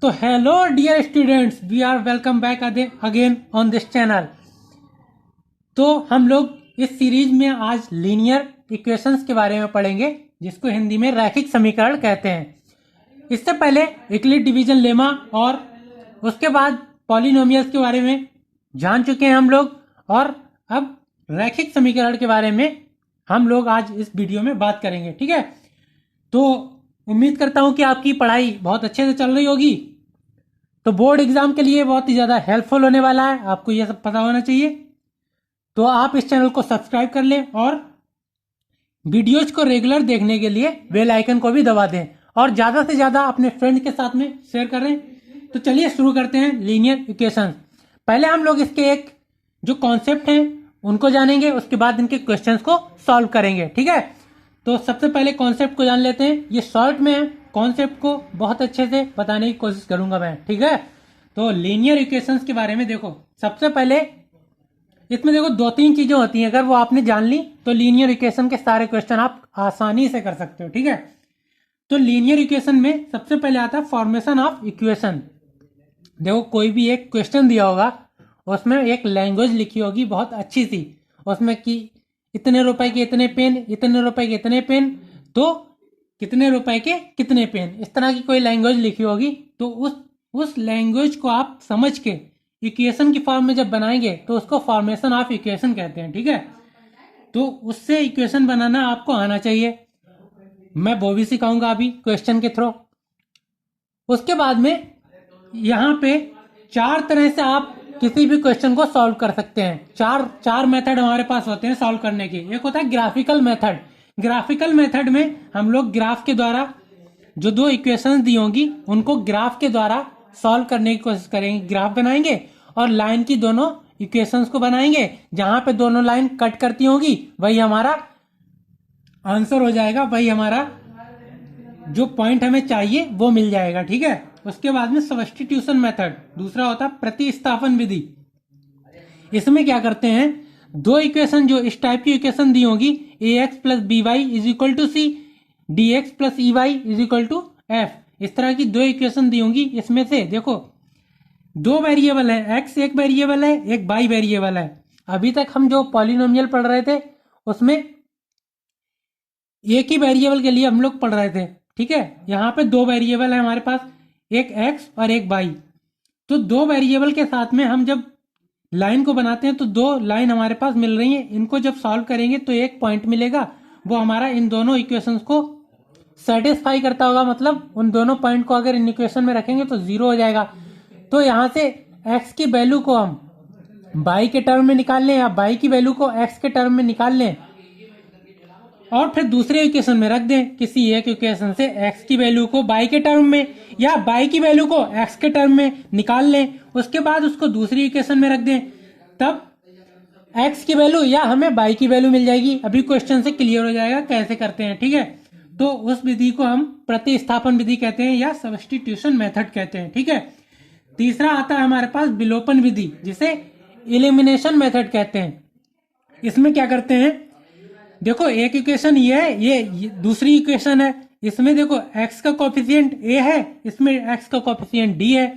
तो hello dear students, we are welcome back again on this channel. तो हम लोग इस सीरीज में आज लीनियर इक्वेशंस के बारे में पढ़ेंगे, जिसको हिंदी में रैखिक समीकरण कहते हैं। इससे पहले यूक्लिड डिवीजन लेमा और उसके बाद पॉलिनोमियल्स के बारे में जान चुके हैं हम लोग, और अब रैखिक समीकरण के बारे में हम लोग आज इस वीडियो में बात करेंगे। ठीक है, तो उम्मीद करता हूं कि आपकी पढ़ाई बहुत अच्छे से चल रही होगी। तो बोर्ड एग्जाम के लिए बहुत ही ज़्यादा हेल्पफुल होने वाला है, आपको यह सब पता होना चाहिए। तो आप इस चैनल को सब्सक्राइब कर लें और वीडियोज को रेगुलर देखने के लिए बेल आइकन को भी दबा दें और ज़्यादा से ज़्यादा अपने फ्रेंड के साथ में शेयर करें। तो चलिए शुरू करते हैं लीनियर इक्वेशन। पहले हम लोग इसके एक जो कॉन्सेप्ट हैं उनको जानेंगे, उसके बाद इनके क्वेश्चंस को सॉल्व करेंगे। ठीक है, तो सबसे पहले कॉन्सेप्ट को जान लेते हैं। ये शॉर्ट में है, कॉन्सेप्ट को बहुत अच्छे से बताने की कोशिश करूंगा मैं। ठीक है, तो लीनियर इक्वेशंस के बारे में देखो, सबसे पहले इसमें देखो दो तीन चीजें होती हैं, अगर वो आपने जान ली तो लीनियर इक्वेशन के सारे क्वेश्चन आप आसानी से कर सकते हो। ठीक है, तो लीनियर इक्वेशन में सबसे पहले आता है फॉर्मेशन ऑफ इक्वेशन। देखो कोई भी एक क्वेश्चन दिया होगा, उसमें एक लैंग्वेज लिखी होगी बहुत अच्छी सी, उसमें कि इतने रुपए के इतने पेन, इतने रुपए के इतने पेन, तो कितने रुपए के कितने पेन, इस तरह की कोई लैंग्वेज लिखी होगी। तो उस लैंग्वेज को आप समझ के इक्वेशन की फॉर्म में जब बनाएंगे तो उसको फॉर्मेशन ऑफ इक्वेशन कहते हैं। ठीक है, तो उससे इक्वेशन बनाना आपको आना चाहिए, मैं वो भी सिखाऊंगा अभी क्वेश्चन के थ्रू। उसके बाद में यहाँ पे चार तरह से आप किसी भी क्वेश्चन को सॉल्व कर सकते हैं। चार मेथड हमारे पास होते हैं सॉल्व करने के। एक होता है ग्राफिकल मेथड। ग्राफिकल मेथड में हम लोग ग्राफ के द्वारा जो दो इक्वेशंस दी होंगी उनको ग्राफ के द्वारा सॉल्व करने की कोशिश करेंगे। ग्राफ बनाएंगे और लाइन की दोनों इक्वेशंस को बनाएंगे, जहां पे दोनों लाइन कट करती होगी वही हमारा आंसर हो जाएगा, वही हमारा जो पॉइंट हमें चाहिए वो मिल जाएगा। ठीक है, उसके बाद में सब्स्टिट्यूशन मेथड दूसरा होता है प्रतिस्थापन विधि। इसमें क्या करते हैं, दो इक्वेशन जो इस टाइप की इक्वेशन दी होगी, A X plus B Y is equal to C, D X plus E Y is equal to F, इस तरह की दो इक्वेशन दी होंगी। इसमें से देखो दो वेरिएबल है, एक्स एक वेरिएबल है, एक वाई वेरिएबल है। अभी तक हम जो पॉलिनोमियल पढ़ रहे थे उसमें एक ही वेरिएबल के लिए हम लोग पढ़ रहे थे। ठीक है, यहाँ पे दो वेरिएबल है हमारे पास, एक एक्स और एक वाई। तो दो वेरिएबल के साथ में हम जब लाइन को बनाते हैं तो दो लाइन हमारे पास मिल रही हैं, इनको जब सॉल्व करेंगे तो एक पॉइंट मिलेगा, वो हमारा इन दोनों इक्वेशंस को सेटिस्फाई करता होगा। मतलब उन दोनों पॉइंट को अगर इन इक्वेशन में रखेंगे तो जीरो हो जाएगा। तो यहाँ से एक्स की वैल्यू को हम वाई के टर्म में निकाल लें या वाई की वैल्यू को एक्स के टर्म में निकाल लें और फिर दूसरे इक्वेशन में रख दें। किसी एक इक्वेशन से एक्स की वैल्यू को वाई के टर्म में या वाई की वैल्यू को एक्स के टर्म में निकाल लें, उसके बाद उसको दूसरी इक्वेशन में रख दें, तब एक्स की वैल्यू या हमें वाई की वैल्यू मिल जाएगी। अभी क्वेश्चन से क्लियर हो जाएगा कैसे करते हैं। ठीक है, तो उस विधि को हम प्रतिस्थापन विधि कहते हैं या सब्स्टिट्यूशन मेथड कहते हैं। ठीक है, तीसरा आता है हमारे पास विलोपन विधि, जिसे एलिमिनेशन मेथड कहते हैं। इसमें क्या करते हैं, देखो एक इक्वेशन ये है, ये दूसरी इक्वेशन है, इसमें देखो x का कोफिशिएंट a है, इसमें x का कोफिशिएंट d है।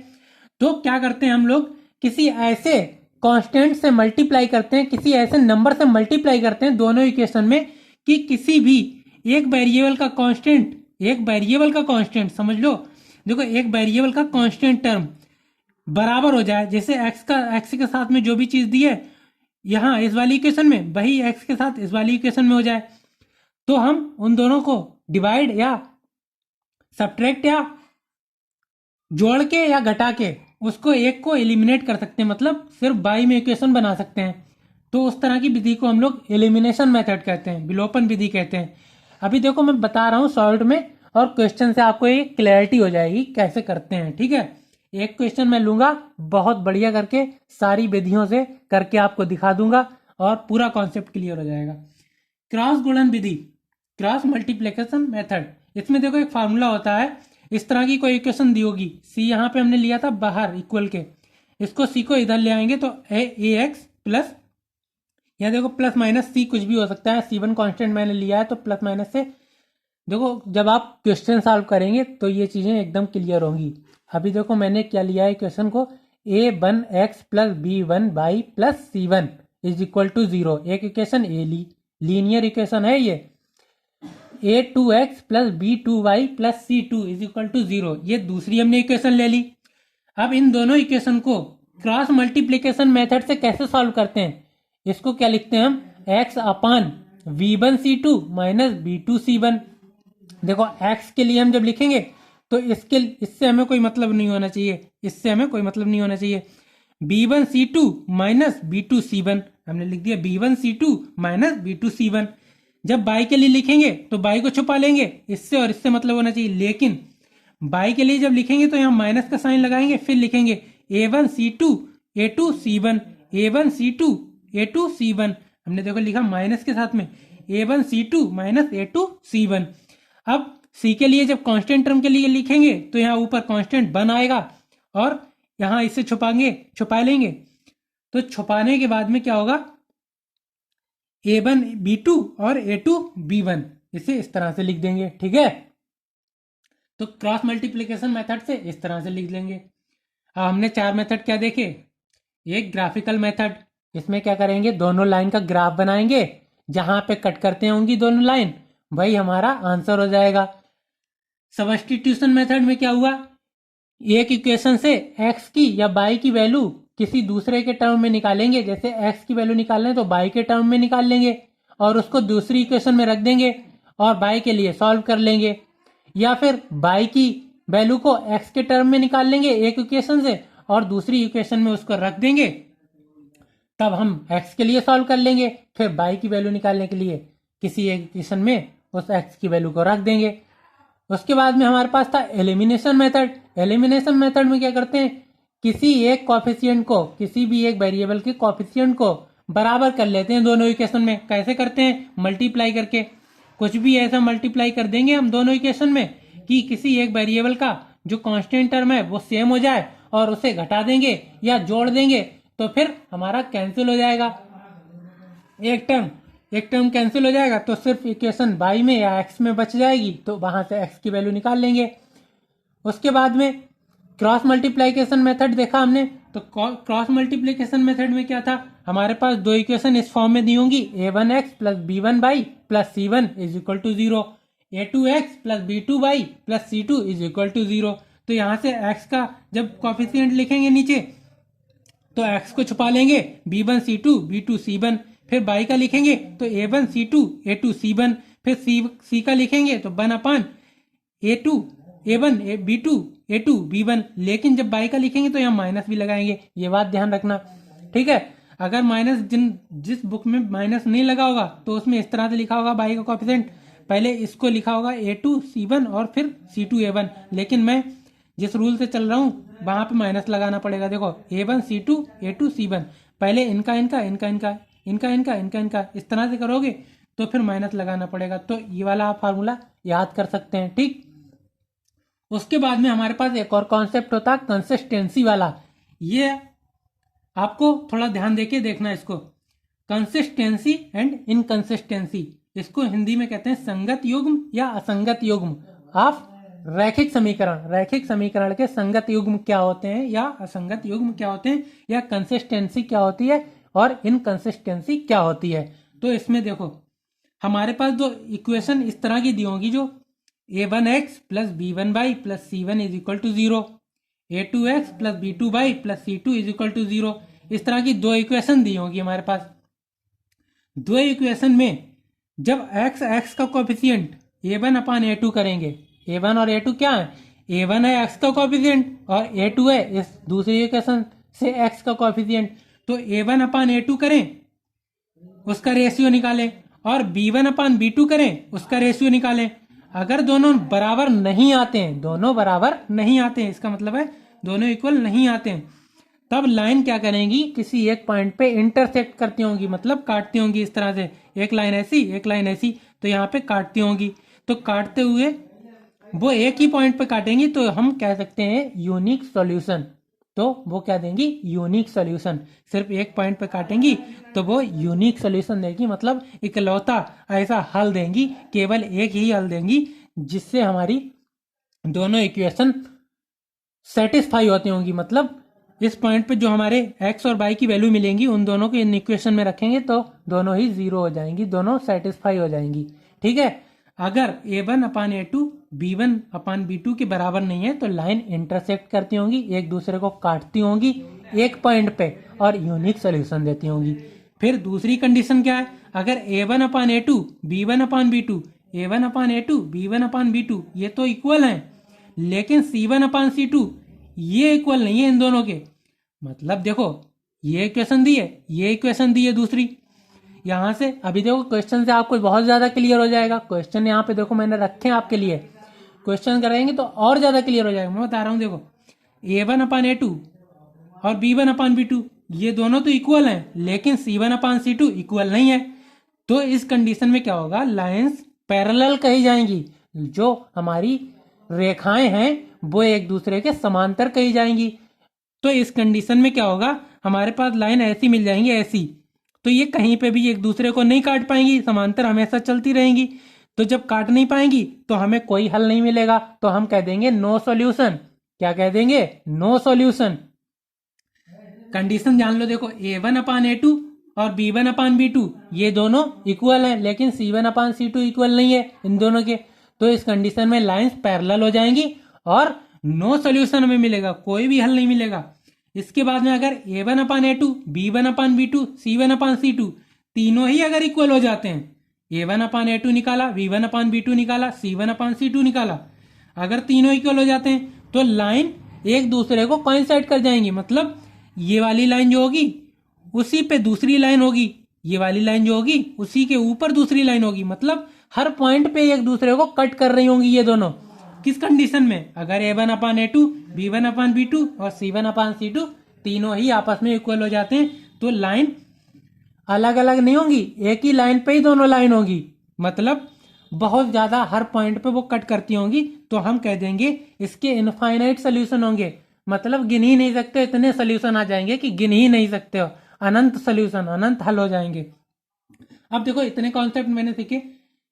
तो क्या करते हैं हम लोग, किसी ऐसे कांस्टेंट से मल्टीप्लाई करते हैं, किसी ऐसे नंबर से मल्टीप्लाई करते हैं दोनों इक्वेशन में कि किसी भी एक वेरिएबल का कांस्टेंट समझ लो, देखो एक वेरिएबल का कांस्टेंट टर्म बराबर हो जाए। जैसे x के साथ में जो भी चीज दी है यहाँ इस वाली इक्वेशन में, वही x के साथ इस वाली इक्वेशन में हो जाए, तो हम उन दोनों को डिवाइड या सब्ट्रैक्ट या जोड़ के या घटा के उसको एक को एलिमिनेट कर सकते हैं, मतलब सिर्फ बाई में इक्वेशन बना सकते हैं। तो उस तरह की विधि को हम लोग एलिमिनेशन मेथड कहते हैं, विलोपन विधि कहते हैं। अभी देखो मैं बता रहा हूँ शॉर्ट में, और क्वेश्चन से आपको ये क्लैरिटी हो जाएगी कैसे करते हैं। ठीक है, एक क्वेश्चन मैं लूंगा बहुत बढ़िया करके, सारी विधियों से करके आपको दिखा दूंगा और पूरा कॉन्सेप्ट क्लियर हो जाएगा। क्रॉस गुणन विधि, क्रॉस मल्टीप्लिकेशन मेथड। इसमें देखो एक फार्मूला होता है, इस तरह की कोई इक्वेशन दी होगी, सी यहाँ पे हमने लिया था बाहर इक्वल के, इसको सी को इधर ले आएंगे तो ए एक्स प्लस, यहाँ देखो प्लस माइनस सी कुछ भी हो सकता है, C1 कांस्टेंट मैंने लिया है तो प्लस माइनस से देखो जब आप क्वेश्चन सॉल्व करेंगे तो ये चीज़ें एकदम क्लियर होंगी। अभी देखो मैंने क्या लिया है क्वेश्चन को, a1x plus b1y plus c1 is equal to 0। एक इक्वेशन ए लीनियर इक्वेशन है ये। a2x plus b2y plus c2 is equal to 0, ये दूसरी हमने इक्वेशन ले ली। अब इन दोनों इक्वेशन को क्रॉस मल्टीप्लिकेशन मेथड से कैसे सॉल्व करते हैं, इसको क्या लिखते हैं हम, x अपान v1c2 माइनस b2c1। देखो x के लिए हम जब लिखेंगे तो इससे हमें कोई मतलब नहीं होना चाहिए, इससे हमें कोई मतलब नहीं होना चाहिए। b1c2 माइनस b2c1 हमने लिख दिया, b1c2 माइनस b2c1। जब y के लिए लिखेंगे तो y को छुपा लेंगे, इससे और इससे मतलब होना चाहिए। लेकिन y के लिए जब लिखेंगे तो यहाँ माइनस का साइन लगाएंगे, फिर लिखेंगे a1c2 a2c1 a1c2 a2c1। हमने देखो लिखा माइनस के साथ में a1c2 माइनस a2c1। अब c के लिए जब कांस्टेंट टर्म के लिए लिखेंगे तो यहाँ ऊपर कांस्टेंट 1 आएगा और यहाँ इसे छुपा लेंगे। तो छुपाने के बाद में क्या होगा, a1 b2 और a2 b1, इसे इस तरह से लिख देंगे। ठीक है, तो क्रॉस मल्टीप्लिकेशन मेथड से इस तरह से लिख लेंगे। अब हमने 4 मेथड क्या देखे, एक ग्राफिकल मेथड, इसमें क्या करेंगे, दोनों लाइन का ग्राफ बनाएंगे, जहां पे कट करते होंगी दोनों लाइन वही हमारा आंसर हो जाएगा। सब्स्टिट्यूशन मेथड में क्या हुआ, एक इक्वेशन से x की या y की वैल्यू किसी दूसरे के टर्म में निकालेंगे, जैसे x की वैल्यू निकालना है तो y के टर्म में निकाल लेंगे और उसको दूसरी इक्वेशन में रख देंगे और y के लिए सॉल्व कर लेंगे। या फिर y की वैल्यू को x के टर्म में निकाल लेंगे एक इक्वेशन से और दूसरी इक्वेशन में उसको रख देंगे, तब हम x के लिए सॉल्व कर लेंगे। फिर y की वैल्यू निकालने के लिए किसी एक इक्वेशन में उस x की वैल्यू को रख देंगे। उसके बाद में हमारे पास था एलिमिनेशन मेथड। एलिमिनेशन मेथड में क्या करते हैं, किसी एक कॉफिशिएंट को, किसी भी एक वेरिएबल के कॉफिशिएंट को बराबर कर लेते हैं दोनों इक्वेशन में। कैसे करते हैं, मल्टीप्लाई करके, कुछ भी ऐसा मल्टीप्लाई कर देंगे हम दोनों इक्वेशन में कि किसी एक वेरिएबल का जो कांस्टेंट टर्म है वो सेम हो जाए और उसे घटा देंगे या जोड़ देंगे, तो फिर हमारा कैंसिल हो जाएगा। एक टर्म कैंसिल हो जाएगा तो सिर्फ इक्वेशन y में या x में बच जाएगी, तो वहां से x की वैल्यू निकाल लेंगे। उसके बाद में क्रॉस मल्टीप्लिकेशन मेथड देखा हमने, तो क्रॉस मल्टीप्लिकेशन मेथड में क्या था, हमारे पास दो इक्वेशन इस फॉर्म में दी होंगी, a1x plus b1y plus c1 is equal to 0, a2x plus b2y plus c2 is equal to 0। तो यहाँ से x का जब कॉफिशिएंट लिखेंगे नीचे तो x को छुपा लेंगे, b1c2 b2c1। फिर y का लिखेंगे तो a1c2 a2c1। फिर c का लिखेंगे तो 1 अपान a2 a1 b2 a2 b1। लेकिन जब y का लिखेंगे तो यहाँ माइनस भी लगाएंगे, ये बात ध्यान रखना। ठीक है, अगर माइनस जिस बुक में माइनस नहीं लगा होगा तो उसमें इस तरह से लिखा होगा y का कॉफिशिएंट, पहले इसको लिखा होगा a2c1 और फिर c2 a1। लेकिन मैं जिस रूल से चल रहा हूँ वहां पे माइनस लगाना पड़ेगा। देखो a1c2 a2c1, पहले इनका इनका इनका इनका इनका इनका इनका इनका इस तरह से करोगे तो फिर माइनस लगाना पड़ेगा। तो ये वाला आप फार्मूला याद कर सकते हैं। ठीक, उसके बाद में हमारे पास एक और कॉन्सेप्ट होता है कंसिस्टेंसी वाला। ये आपको थोड़ा ध्यान देके देखना इसको, कंसिस्टेंसी एंड इनकंसिस्टेंसी, इसको हिंदी में कहते हैं संगत युग्म या असंगत युग्म ऑफ रैखिक समीकरण। रैखिक समीकरण के संगत युग्म क्या होते हैं या असंगत युग्म क्या होते हैं, या कंसिस्टेंसी क्या होती है और इनकंसिस्टेंसी क्या होती है। तो इसमें देखो हमारे पास दो इक्वेशन इस तरह की दी होंगी, जो a1x plus b1y plus c1 is equal to 0, a2x plus b2y plus c2 is equal to 0। इस तरह की दो इक्वेशन दी होंगी हमारे पास। दो इक्वेशन में जब x का कोएफिशिएंट a1 अपान a2 करेंगे, a1 और a2 क्या है, a1 है x का कोएफिशिएंट और a2 है इस दूसरी इक्वेशन से x का कोएफिशिएंट। तो a1 अपान a2 करें, उसका रेशियो निकालें, और b1 अपान b2 करें, उसका रेशियो निकालें। अगर दोनों बराबर नहीं आते हैं, दोनों बराबर नहीं आते हैं, इसका मतलब है दोनों इक्वल नहीं आते हैं, तब लाइन क्या करेंगी, किसी एक पॉइंट पे इंटरसेक्ट करती होंगी, मतलब काटती होंगी इस तरह से, एक लाइन ऐसी एक लाइन ऐसी, तो यहाँ पे काटती होंगी। तो काटते हुए वो एक ही पॉइंट पे काटेंगी, तो हम कह सकते हैं यूनिक सॉल्यूशन। तो वो क्या देंगी, यूनिक सोल्यूशन। सिर्फ एक पॉइंट पे काटेंगी तो वो यूनिक सोल्यूशन देगी, मतलब इकलौता ऐसा हल देंगी, केवल एक ही हल देंगी जिससे हमारी दोनों इक्वेशन सेटिस्फाई होती होंगी। मतलब इस पॉइंट पे जो हमारे एक्स और वाई की वैल्यू मिलेंगी उन दोनों को इन इक्वेशन में रखेंगे तो दोनों ही जीरो हो जाएंगी, दोनों सेटिस्फाई हो जाएंगी। ठीक है, अगर a1/a2 b1/b2 के बराबर नहीं है तो लाइन इंटरसेक्ट करती होंगी, एक दूसरे को काटती होंगी एक पॉइंट पे और यूनिक सोल्यूशन देती होंगी। फिर दूसरी कंडीशन क्या है, अगर a1/a2 b1/b2 a1/a2 b1/b2 ये तो इक्वल हैं, लेकिन c1/c2 ये इक्वल नहीं है इन दोनों के। मतलब देखो ये इक्वेशन दी है, ये इक्वेशन दी है दूसरी, यहां से अभी देखो क्वेश्चन से आपको बहुत ज्यादा क्लियर हो जाएगा। क्वेश्चन यहाँ पे देखो मैंने रखे हैं आपके लिए, क्वेश्चन करेंगे तो और ज्यादा क्लियर हो जाएगा। मैं बता रहा हूँ, देखो a1/a2 और b1/b2 ये दोनों तो इक्वल हैं, लेकिन c1/c2 इक्वल नहीं है। तो इस कंडीशन में क्या होगा, लाइंस पैरेलल कही जाएंगी, जो हमारी रेखाएं हैं वो एक दूसरे के समांतर कही जाएंगी। तो इस कंडीशन में क्या होगा, हमारे पास लाइन ऐसी मिल जाएंगी, ऐसी, तो ये कहीं पे भी एक दूसरे को नहीं काट पाएंगी, समांतर हमेशा चलती रहेंगी। तो जब काट नहीं पाएंगी तो हमें कोई हल नहीं मिलेगा, तो हम कह देंगे नो सॉल्यूशन। क्या कह देंगे, नो सॉल्यूशन। कंडीशन जान लो, देखो a1/a2 और b1/b2 ये दोनों इक्वल हैं, लेकिन c1/c2 इक्वल नहीं है इन दोनों के। तो इस कंडीशन में लाइंस पैरेलल हो जाएंगी और नो सॉल्यूशन हमें मिलेगा, कोई भी हल नहीं मिलेगा। इसके बाद में अगर a1/a2 b1/b2 c1/c2 तीनों ही अगर इक्वल हो जाते हैं, a1/a2 निकाला, b1/b2 निकाला, c1/c2 निकाला, अगर तीनों इक्वल हो जाते हैं तो लाइन एक दूसरे को कोइंसाइड कर जाएंगी। मतलब ये वाली लाइन जो होगी उसी पे दूसरी लाइन होगी, ये वाली लाइन जो होगी उसी के ऊपर दूसरी लाइन होगी। मतलब हर पॉइंट पे एक दूसरे को कट कर रही होंगी ये दोनों। किस कंडीशन में, अगर a1/a2 b1/b2 और c1/c2 तीनों ही आपस में इक्वल हो जाते हैं तो लाइन अलग अलग नहीं होंगी, एक ही लाइन पे ही दोनों लाइन होगी। मतलब बहुत ज्यादा हर पॉइंट पे वो कट करती होंगी, तो हम कह देंगे इसके इनफाइनाइट सोल्यूशन होंगे। मतलब गिन ही नहीं सकते, इतने सोल्यूशन आ जाएंगे कि गिन ही नहीं सकते हो, अनंत सोल्यूशन, अनंत हल हो जाएंगे। अब देखो इतने कॉन्सेप्ट मैंने सीखे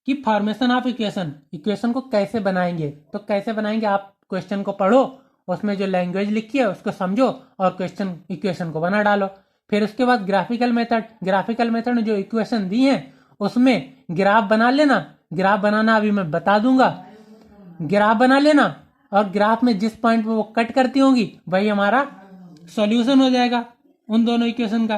कि फॉर्मेशन ऑफ इक्वेशन, इक्वेशन को कैसे बनाएंगे। तो कैसे बनाएंगे, आप क्वेश्चन को पढ़ो, उसमें जो लैंग्वेज लिखी है उसको समझो और क्वेश्चन इक्वेशन को बना डालो। फिर उसके बाद ग्राफिकल मेथड, ग्राफिकल मेथड में जो इक्वेशन दी है उसमें ग्राफ बना लेना। ग्राफ बनाना अभी मैं बता दूंगा, ग्राफ बना लेना और ग्राफ में जिस पॉइंट पे वो कट करती होंगी वही हमारा सॉल्यूशन हो जाएगा उन दोनों इक्वेशन का।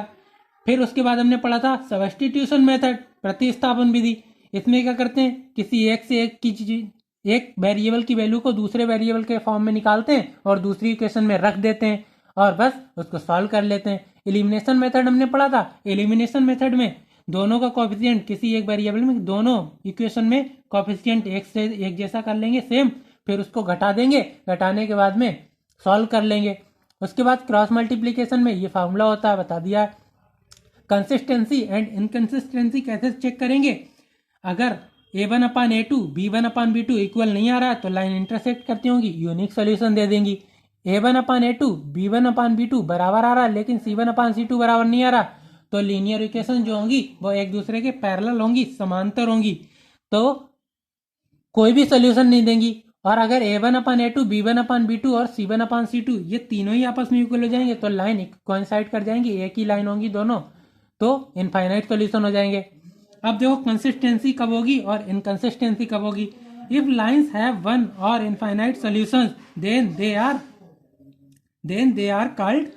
फिर उसके बाद हमने पढ़ा था सब्स्टिट्यूशन मेथड, प्रतिस्थापन विधि। इसमें क्या करते हैं, किसी एक से एक की चीज, एक वेरिएबल की वैल्यू को दूसरे वेरिएबल के फॉर्म में निकालते हैं और दूसरी इक्वेशन में रख देते हैं और बस उसको सॉल्व कर लेते हैं। एलिमिनेशन मेथड हमने पढ़ा था, एलिमिनेशन मेथड में दोनों का कोफिशिएंट किसी एक वेरिएबल में, दोनों इक्वेशन में कोफिशिएंट एक से एक जैसा कर लेंगे सेम, फिर उसको घटा देंगे, घटाने के बाद में सॉल्व कर लेंगे। उसके बाद क्रॉस मल्टीप्लीकेशन में ये फार्मूला होता है, बता दिया है। कंसिस्टेंसी एंड इनकंसिस्टेंसी कैसे चेक करेंगे, अगर a1/a2 b1/b2 इक्वल नहीं आ रहा है तो लाइन इंटरसेक्ट करती होंगी, यूनिक सोल्यूशन दे देंगी। a1/a2 b1/b2 बराबर आ रहा है लेकिन c1/c2 बराबर नहीं आ रहा, तो लीनियर इक्वेशन जो होंगी वो एक दूसरे के पैरेलल होंगी, समांतर होंगी, तो कोई भी सोल्यूशन नहीं देंगी। और अगर a1/a2 b1/b2 और c1/c2 ये तीनों ही आपस में इक्वल हो जाएंगे तो लाइन कोइंसाइड कर जाएंगी, एक ही लाइन होंगी दोनों, तो इनफाइनाइट सोल्यूशन हो जाएंगे। अब देखो कंसिस्टेंसी कब होगी और इनकंसिस्टेंसी कब होगी। इफ लाइंस हैव वन और infinite solutions then they are called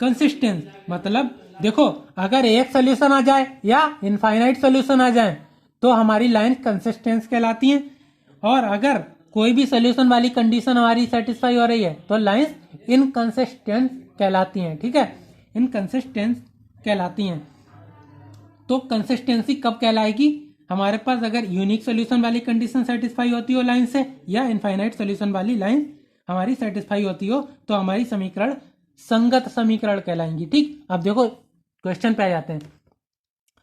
consistent. मतलब देखो अगर एक सोल्यूशन आ जाए या इनफाइनाइट सोल्यूशन आ जाए तो हमारी लाइन कंसिस्टेंस कहलाती हैं, और अगर कोई भी सोल्यूशन वाली कंडीशन हमारी सेटिस्फाई हो रही है तो लाइंस इनकंसिस्टेंट कहलाती हैं। ठीक है, इनकंसिस्टेंट कहलाती हैं। तो कंसिस्टेंसी कब कहलाएगी, हमारे पास अगर यूनिक सोल्यूशन वाली कंडीशन सेटिस्फाई होती हो लाइन से, या इनफाइनाइट सोल्यूशन वाली लाइन हमारी सेटिस्फाई होती हो, तो हमारी समीकरण संगत समीकरण कहलाएंगी। ठीक, अब देखो क्वेश्चन पे आ जाते हैं।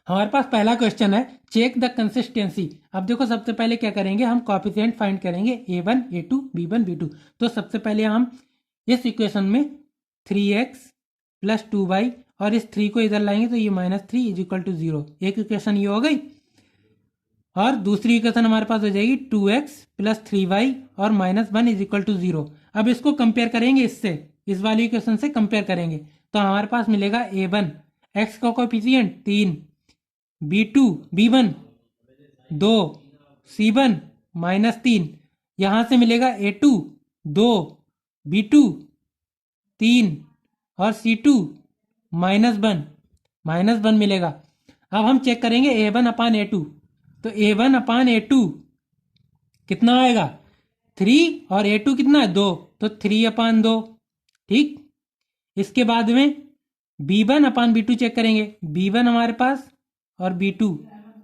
हमारे पास पहला क्वेश्चन है चेक द कंसिस्टेंसी। अब देखो सबसे पहले क्या करेंगे, हम कोएफिशिएंट फाइंड करेंगे a1 a2 b1 b2। तो सबसे पहले हम इस इक्वेशन में 3x प्लस 2y और इस 3 को इधर लाएंगे तो ये -3 इज इक्वल टू 0। एक इक्वेशन ये हो गई और दूसरी इक्वेशन हमारे पास हो जाएगी 2x प्लस 3y और -1 इज इक्वल टू 0। अब इसको कंपेयर करेंगे इससे, इस वाली इक्वेशन से कंपेयर करेंगे तो हमारे पास मिलेगा a1 x का कोएफिशिएंट 3, b1 2, c1 -3, यहाँ से मिलेगा a2 2, b2 3 और c2 -1 मिलेगा। अब हम चेक करेंगे a1 अपान a2, तो a1 अपान a2 कितना आएगा 3 और a2 कितना है 2, तो 3 अपान 2। ठीक, इसके बाद में b1 अपान b2 चेक करेंगे, b1 हमारे पास और b2,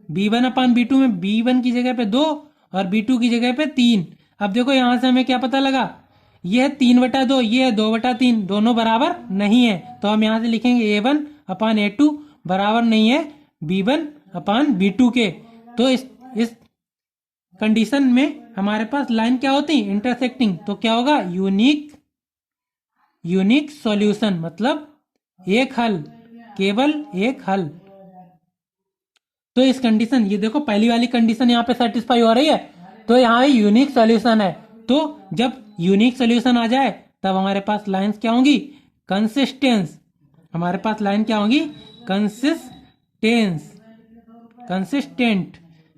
b1 अपान b2 में b1 की जगह पे 2 और b2 की जगह पे 3। अब देखो यहां से हमें क्या पता लगा, ये है 3/2, ये है 2/3, दोनों बराबर नहीं है तो हम यहां से लिखेंगे a1 अपान a2 बराबर नहीं है b1 अपान b2 के। तो इस कंडीशन में हमारे पास लाइन क्या होती है इंटरसेक्टिंग, तो क्या होगा यूनिक सॉल्यूशन, मतलब एक हल, केवल एक हल। तो इस कंडीशन, ये देखो पहली वाली कंडीशन यहाँ पे सेटिस्फाई हो रही है तो यहाँ यूनिक सॉल्यूशन है। तो जब यूनिक सॉल्यूशन आ जाए तब हमारे पास लाइंस क्या होंगी कंसिस्टेंस, हमारे पास लाइन क्या होंगी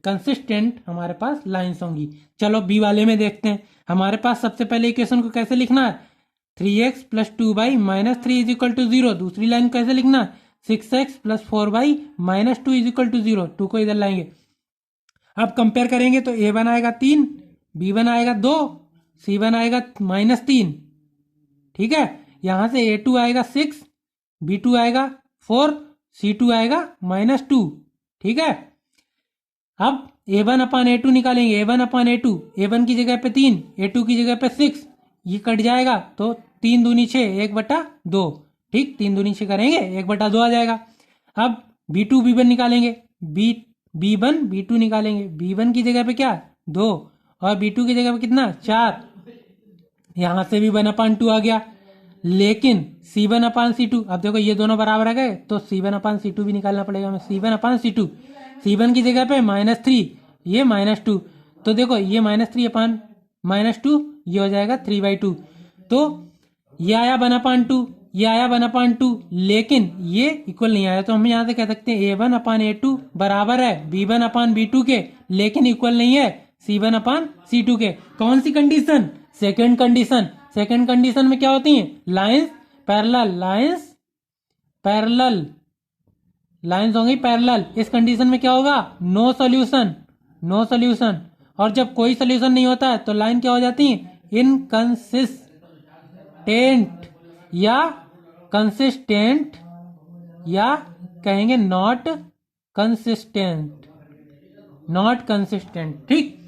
कंसिस्टेंट हमारे पास लाइंस होंगी। चलो बी वाले में देखते हैं। हमारे पास सबसे पहले इक्वेशन को कैसे लिखना है 3x plus 2y -3 is equal to 0। दूसरी लाइन कैसे लिखना है 6x plus 4y -2 is equal to 0। 2 को इधर लाएंगे। अब कंपेयर करेंगे तो a1 आएगा 3, b1 आएगा 2, c1 आएगा -3। ठीक है, यहां से a2 आएगा 6, b2 आएगा 4, c2 आएगा -2। ठीक है, अब a1 अपान a2 निकालेंगे, a1 अपान a2, a1 की जगह पे 3, a2 की जगह पे 6, ये कट जाएगा तो 3 दूनी 6, 1/2। ठीक, 3 दूनी 6 करेंगे 1/2 आ जाएगा। अब b2 b1 निकालेंगे, b1 b2 निकालेंगे, b1 की जगह पे क्या 2 और b2 की जगह पे कितना 4, यहां से भी 1/2 आ गया। लेकिन c1 अपान c2, अब देखो ये दोनों बराबर आ गए तो c1 अपान c2 भी निकालना पड़ेगा हमें। c1 अपान c2, c1 की जगह पे -3, ये -2, तो देखो ये -3 अपान -2 ये हो जाएगा 3/2। तो ये आया 1/2, ये आया 1/2, लेकिन ये इक्वल नहीं आया तो हम यहाँ से कह सकते हैं a1 अपान a2 बराबर है b1 अपान b2 के, लेकिन इक्वल नहीं है c1 अपान c2 के। कौन सी condition second condition. Second condition में क्या होती है लाइंस पैरेलल लाइंस होंगी पैरेलल। इस कंडीशन में क्या होगा नो सॉल्यूशन। और जब कोई सॉल्यूशन नहीं होता है तो लाइन क्या हो जाती है इनकंसिस्टेंट या कंसिस्टेंट या कहेंगे नॉट कंसिस्टेंट। ठीक,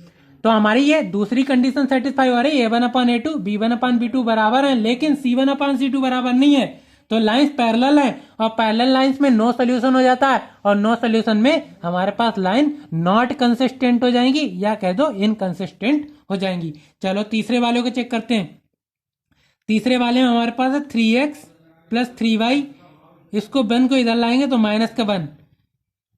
तो हमारी ये दूसरी कंडीशन सेटिस्फाई हो रही है a1 अपान a2 b1 अपान b2 बराबर है, लेकिन c1 अपान c2 बराबर नहीं है। तो लाइंस पैरेलल है और पैरेलल लाइंस में नो सॉल्यूशन हो जाता है और नो सॉल्यूशन में हमारे पास लाइन नॉट कंसिस्टेंट हो जाएंगी या कह दो इनकंसिस्टेंट हो जाएंगी। चलो तीसरे वाले को चेक करते हैं। तीसरे वाले में हमारे पास है 3x प्लस 3y, इसको 1 को इधर लाएंगे तो -1,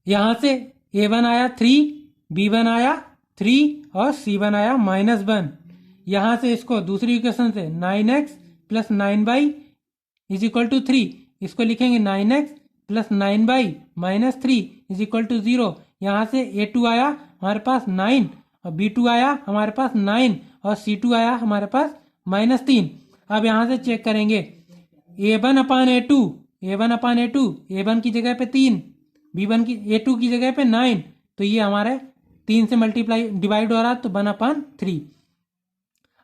यहां से a1 आया 3, b1 आया 3 और c1 आया -1। यहां से इसको दूसरी इक्वेशन से 9x plus 9y is equal to 3, इसको लिखेंगे 9x plus 9y -3 is equal to 0। यहाँ से a2 आया हमारे पास 9 और b2 आया हमारे पास 9 और c2 आया हमारे पास -3। अब यहाँ से चेक करेंगे a1 अपान a2, a1 की जगह पे 3, b1 की a2 की जगह पे 9, तो ये हमारे 3 से मल्टीप्लाई डिवाइड हो रहा है तो 1/3।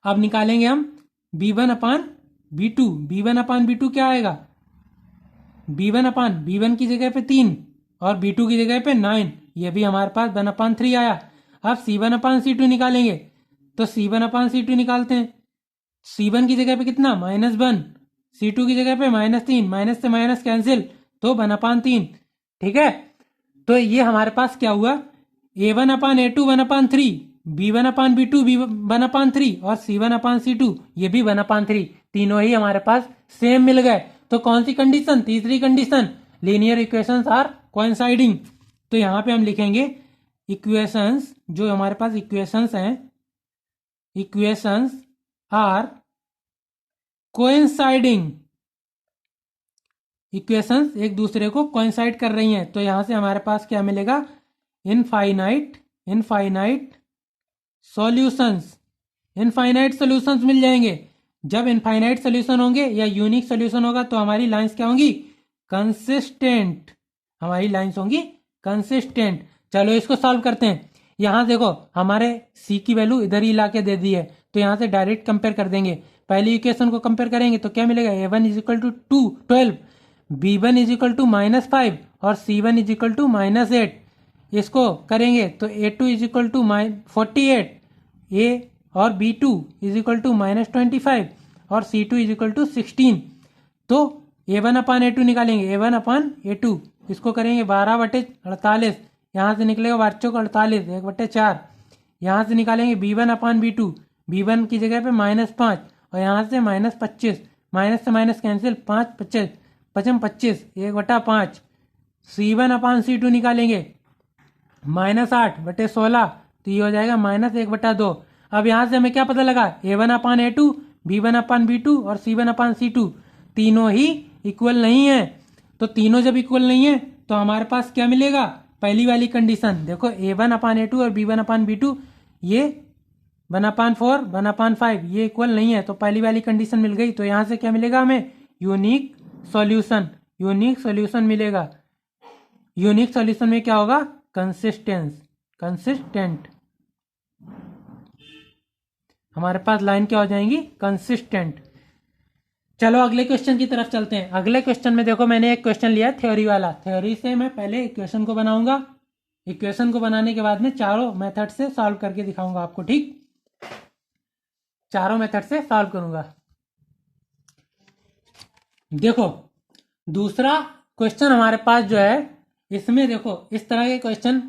अब निकालेंगे हम b1 अपान b2 क्या आएगा b1 की जगह पे 3 और b2 की जगह पे 9, ये भी हमारे पास 1/3 आया। अब c1 अपान c2 निकालेंगे तो c1 अपान c2 निकालते हैं। c1 की जगह पे कितना -1, c2 की जगह पे -3, माइनस से माइनस कैंसिल तो 1/3। ठीक है, तो ये हमारे पास क्या हुआ a1 अपान a2 1/3, b1 अपान b2 1/3 और c1 अपान c2 ये भी 1/3। तीनों ही हमारे पास सेम मिल गए। तो कौन सी कंडीशन, तीसरी condition, linear equations are coinciding. तो यहां पे हम लिखेंगे इक्वेशंस, जो हमारे पास इक्वेशंस हैं, इक्वेशंस आर कोइंसाइडिंग, इक्वेशंस एक दूसरे को कोइंसाइड कर रही हैं। तो यहां से हमारे पास क्या मिलेगा, इनफाइनाइट सॉल्यूशंस, इनफाइनाइट सॉल्यूशंस मिल जाएंगे। जब इनफाइनाइट सॉल्यूशन होंगे या यूनिक सॉल्यूशन होगा तो हमारी लाइंस क्या होंगी, कंसिस्टेंट, हमारी लाइंस होंगी कंसिस्टेंट। चलो इसको सॉल्व करते हैं। यहां देखो हमारे सी की वैल्यू इधर ही ला के दे दी है, तो यहां से डायरेक्ट कंपेयर कर देंगे। पहली इक्वेशन को कंपेयर करेंगे तो क्या मिलेगा, a1 is equal to 12, b1 is equal to -5 और c1 इज इक्वल टू -8। इसको करेंगे तो a2 is equal to 48, a और b2 इज इक्वल टू -25 और c2 इज इक्वल टू 16। तो a1 अपान a2 निकालेंगे, a1 अपान a2, इसको करेंगे 12/48, यहाँ से निकलेगा 12×48, 1/4। यहाँ से निकालेंगे b1 अपान b2, b1 की जगह पे -5 और यहाँ से -25, माइनस से माइनस कैंसिल, 5×25 25, 1/5। c1 अपान c2 निकालेंगे -8/16, तो ये हो जाएगा -1/2। अब यहाँ से हमें क्या पता लगा, a1 अपान a2, b1 अपान b2 और c1 अपान c2 तीनों ही इक्वल नहीं है। तो तीनों जब इक्वल नहीं है तो हमारे पास क्या मिलेगा, पहली वाली कंडीशन देखो, a1 अपान a2 और b1 अपान b2 ये 1/4 1/5 ये इक्वल नहीं है, तो पहली वाली कंडीशन मिल गई। तो यहाँ से क्या मिलेगा हमें, यूनिक सॉल्यूशन, यूनिक सॉल्यूशन मिलेगा। यूनिक सॉल्यूशन में क्या होगा, कंसिस्टेंट, हमारे पास लाइन क्या हो जाएंगी, कंसिस्टेंट। चलो अगले क्वेश्चन की तरफ चलते हैं। अगले क्वेश्चन में देखो मैंने एक क्वेश्चन लिया थ्योरी वाला। थ्योरी से मैं पहले इक्वेशन को बनाऊंगा, इक्वेशन को बनाने के बाद में चारों मेथड से सॉल्व करके दिखाऊंगा आपको, ठीक, चारों मेथड से सॉल्व करूंगा। देखो दूसरा क्वेश्चन हमारे पास जो है, इसमें देखो इस तरह के क्वेश्चन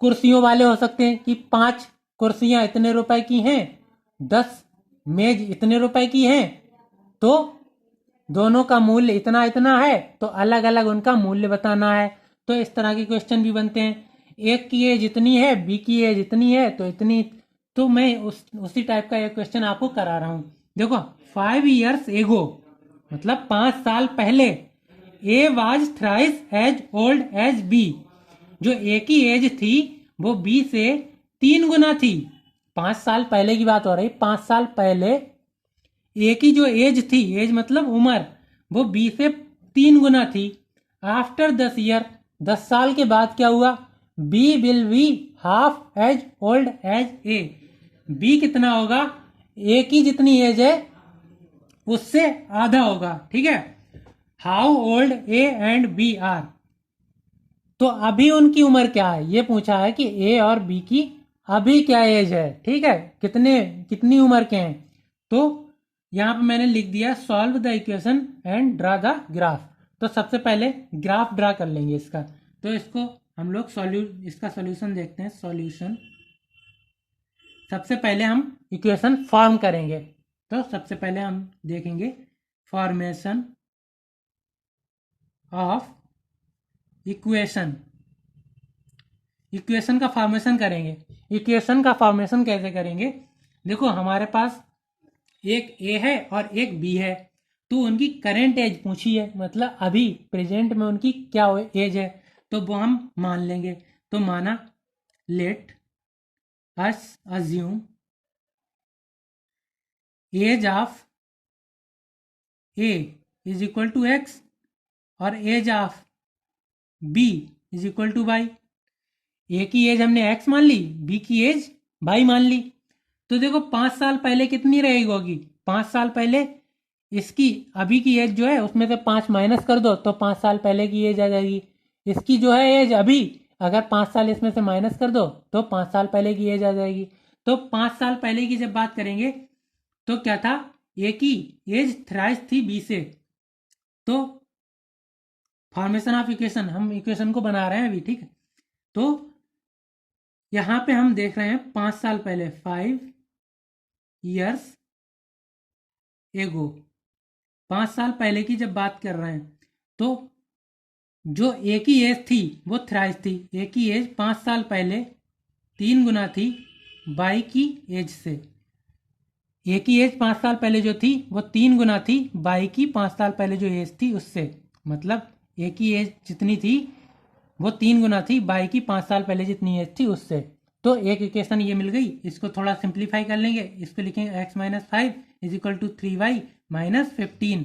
कुर्सियों वाले हो सकते हैं कि 5 कुर्सियां इतने रुपए की हैं, 10 मेज इतने रुपए की हैं, तो दोनों का मूल्य इतना इतना है, तो अलग अलग उनका मूल्य बताना है। तो इस तरह के क्वेश्चन भी बनते हैं। एक की एज इतनी है, बी की एज इतनी है, तो इतनी, तो मैं उसी टाइप का एक क्वेश्चन आपको करा रहा हूं। देखो 5 years एगो, मतलब 5 साल पहले, A was thrice as old as B, जो ए की एज थी वो बी से 3 गुना थी। 5 साल पहले की बात हो रही, 5 साल पहले ए की जो एज थी, एज मतलब उम्र, वो बी से 3 गुना थी। आफ्टर 10 ईयर, 10 साल के बाद क्या हुआ, B will be half as old as A, B कितना होगा, ए की जितनी एज है उससे आधा होगा, ठीक है। How old A and B are, तो अभी उनकी उम्र क्या है, ये पूछा है कि ए और बी की अभी क्या एज है, ठीक है, कितनी उम्र के हैं। तो यहां पे मैंने लिख दिया solve the equation and draw the graph. तो सबसे पहले ग्राफ ड्रा कर लेंगे इसका। तो इसको हम लोग इसका सॉल्यूशन देखते हैं। सॉल्यूशन, सबसे पहले हम इक्वेशन फॉर्म करेंगे। तो सबसे पहले हम देखेंगे फॉर्मेशन ऑफ इक्वेशन, इक्वेशन का फॉर्मेशन करेंगे। इक्वेशन का फॉर्मेशन कैसे करेंगे, देखो हमारे पास एक ए है और एक बी है, तो उनकी करेंट एज पूछी है, मतलब अभी प्रेजेंट में उनकी क्या एज है, तो वो हम मान लेंगे। तो माना let us assume age of A is equal to X और age of B is equal to Y. A की एज हमने एक्स मान ली, बी की एज वाई मान ली। तो देखो 5 साल पहले कितनी रहेगी होगी, 5 साल पहले इसकी अभी की एज जो है उसमें से 5 माइनस कर दो तो 5 साल पहले की एज आ जाएगी। इसकी जो है एज अभी, अगर 5 साल इसमें से माइनस कर दो तो 5 साल पहले की एज आ जाएगी। तो 5 साल पहले की जब बात करेंगे तो क्या था, ए की एज थ्राइस थी बी से। तो फॉर्मेशन ऑफ इक्वेशन, हम इक्वेशन को बना रहे हैं अभी, ठीक है। तो यहां पे हम देख रहे हैं 5 साल पहले, 5 years एगो। 5 साल पहले की जब बात कर रहे हैं तो जो ए की एज थी वो थ्राइस थी। ए की एज 5 साल पहले 3 गुना थी बाई की एज से। ए की एज 5 साल पहले जो थी वो 3 गुना थी बाई की 5 साल पहले जो एज थी उससे। मतलब ए की एज जितनी थी वो 3 गुना थी बाई की 5 साल पहले जितनी एज थी उससे। तो एक इक्वेशन ये मिल गई। इसको थोड़ा सिंप्लीफाई कर लेंगे। इसको लिखेंगे x minus 5 is equal to 3y minus 15।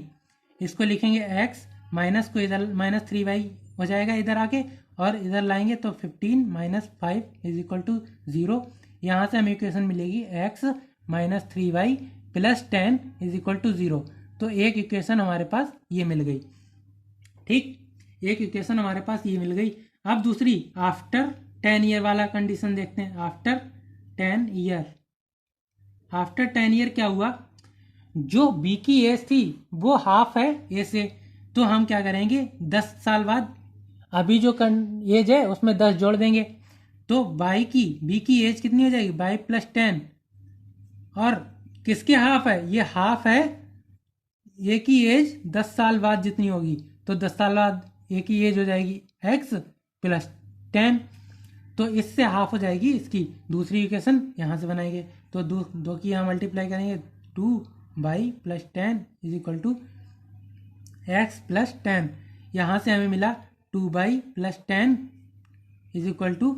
इसको लिखेंगे x माइनस को इधर माइनस 3y हो जाएगा इधर आके, और इधर लाएंगे तो 15 माइनस 5 इज इक्वल टू 0। यहाँ से हमें इक्वेशन मिलेगी x minus 3y plus 10 is equal to 0। तो एक इक्वेशन हमारे पास ये मिल गई। ठीक, एक इक्वेशन हमारे पास ये मिल गई। अब दूसरी आफ्टर 10 ईयर वाला कंडीशन देखते हैं। आफ्टर 10 ईयर, आफ्टर 10 ईयर क्या हुआ, जो बी की एज थी वो हाफ है ए से, तो हम क्या करेंगे 10 साल बाद अभी जो एज है उसमें 10 जोड़ देंगे। तो बाई की बी की एज कितनी हो जाएगी, बाई प्लस 10, और किसके हाफ है, ये हाफ है ए की एज 10 साल बाद जितनी होगी। तो 10 साल बाद ए की एज हो जाएगी एक्स प्लस 10, तो इससे हाफ हो जाएगी इसकी दूसरी इक्वेशन यहाँ से बनाएंगे। तो दो की यहाँ मल्टीप्लाई करेंगे 2 plus 10 is equal to x plus 10। यहाँ से हमें मिला 2 प्लस 10 इज इक्वल टू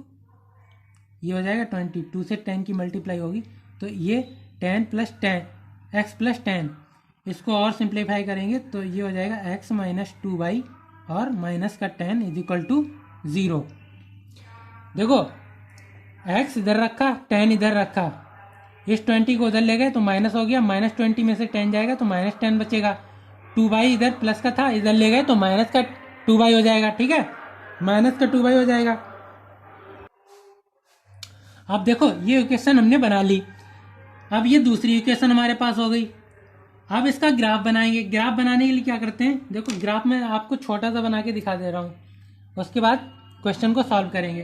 ये हो जाएगा 20। 2 से 10 की मल्टीप्लाई होगी तो ये 10 प्लस 10 एक्स प्लस 10। इसको और सिंप्लीफाई करेंगे तो ये हो जाएगा एक्स माइनस 2 और माइनस का 10 इज इक्वल टू 0। देखो x इधर रखा 10 इधर रखा, इस 20 को उधर ले गए तो माइनस हो गया, माइनस 20 में से 10 जाएगा तो माइनस 10 बचेगा। 2 इधर प्लस का था इधर ले गए तो माइनस का 2 हो जाएगा। ठीक है, माइनस का 2 हो जाएगा। अब देखो ये इक्वेशन हमने बना ली। अब ये दूसरी इक्वेशन हमारे पास हो गई। अब इसका ग्राफ बनाएंगे। ग्राफ बनाने के लिए क्या करते हैं, देखो ग्राफ में आपको छोटा सा बना के दिखा दे रहा हूँ, उसके बाद क्वेश्चन को सॉल्व करेंगे।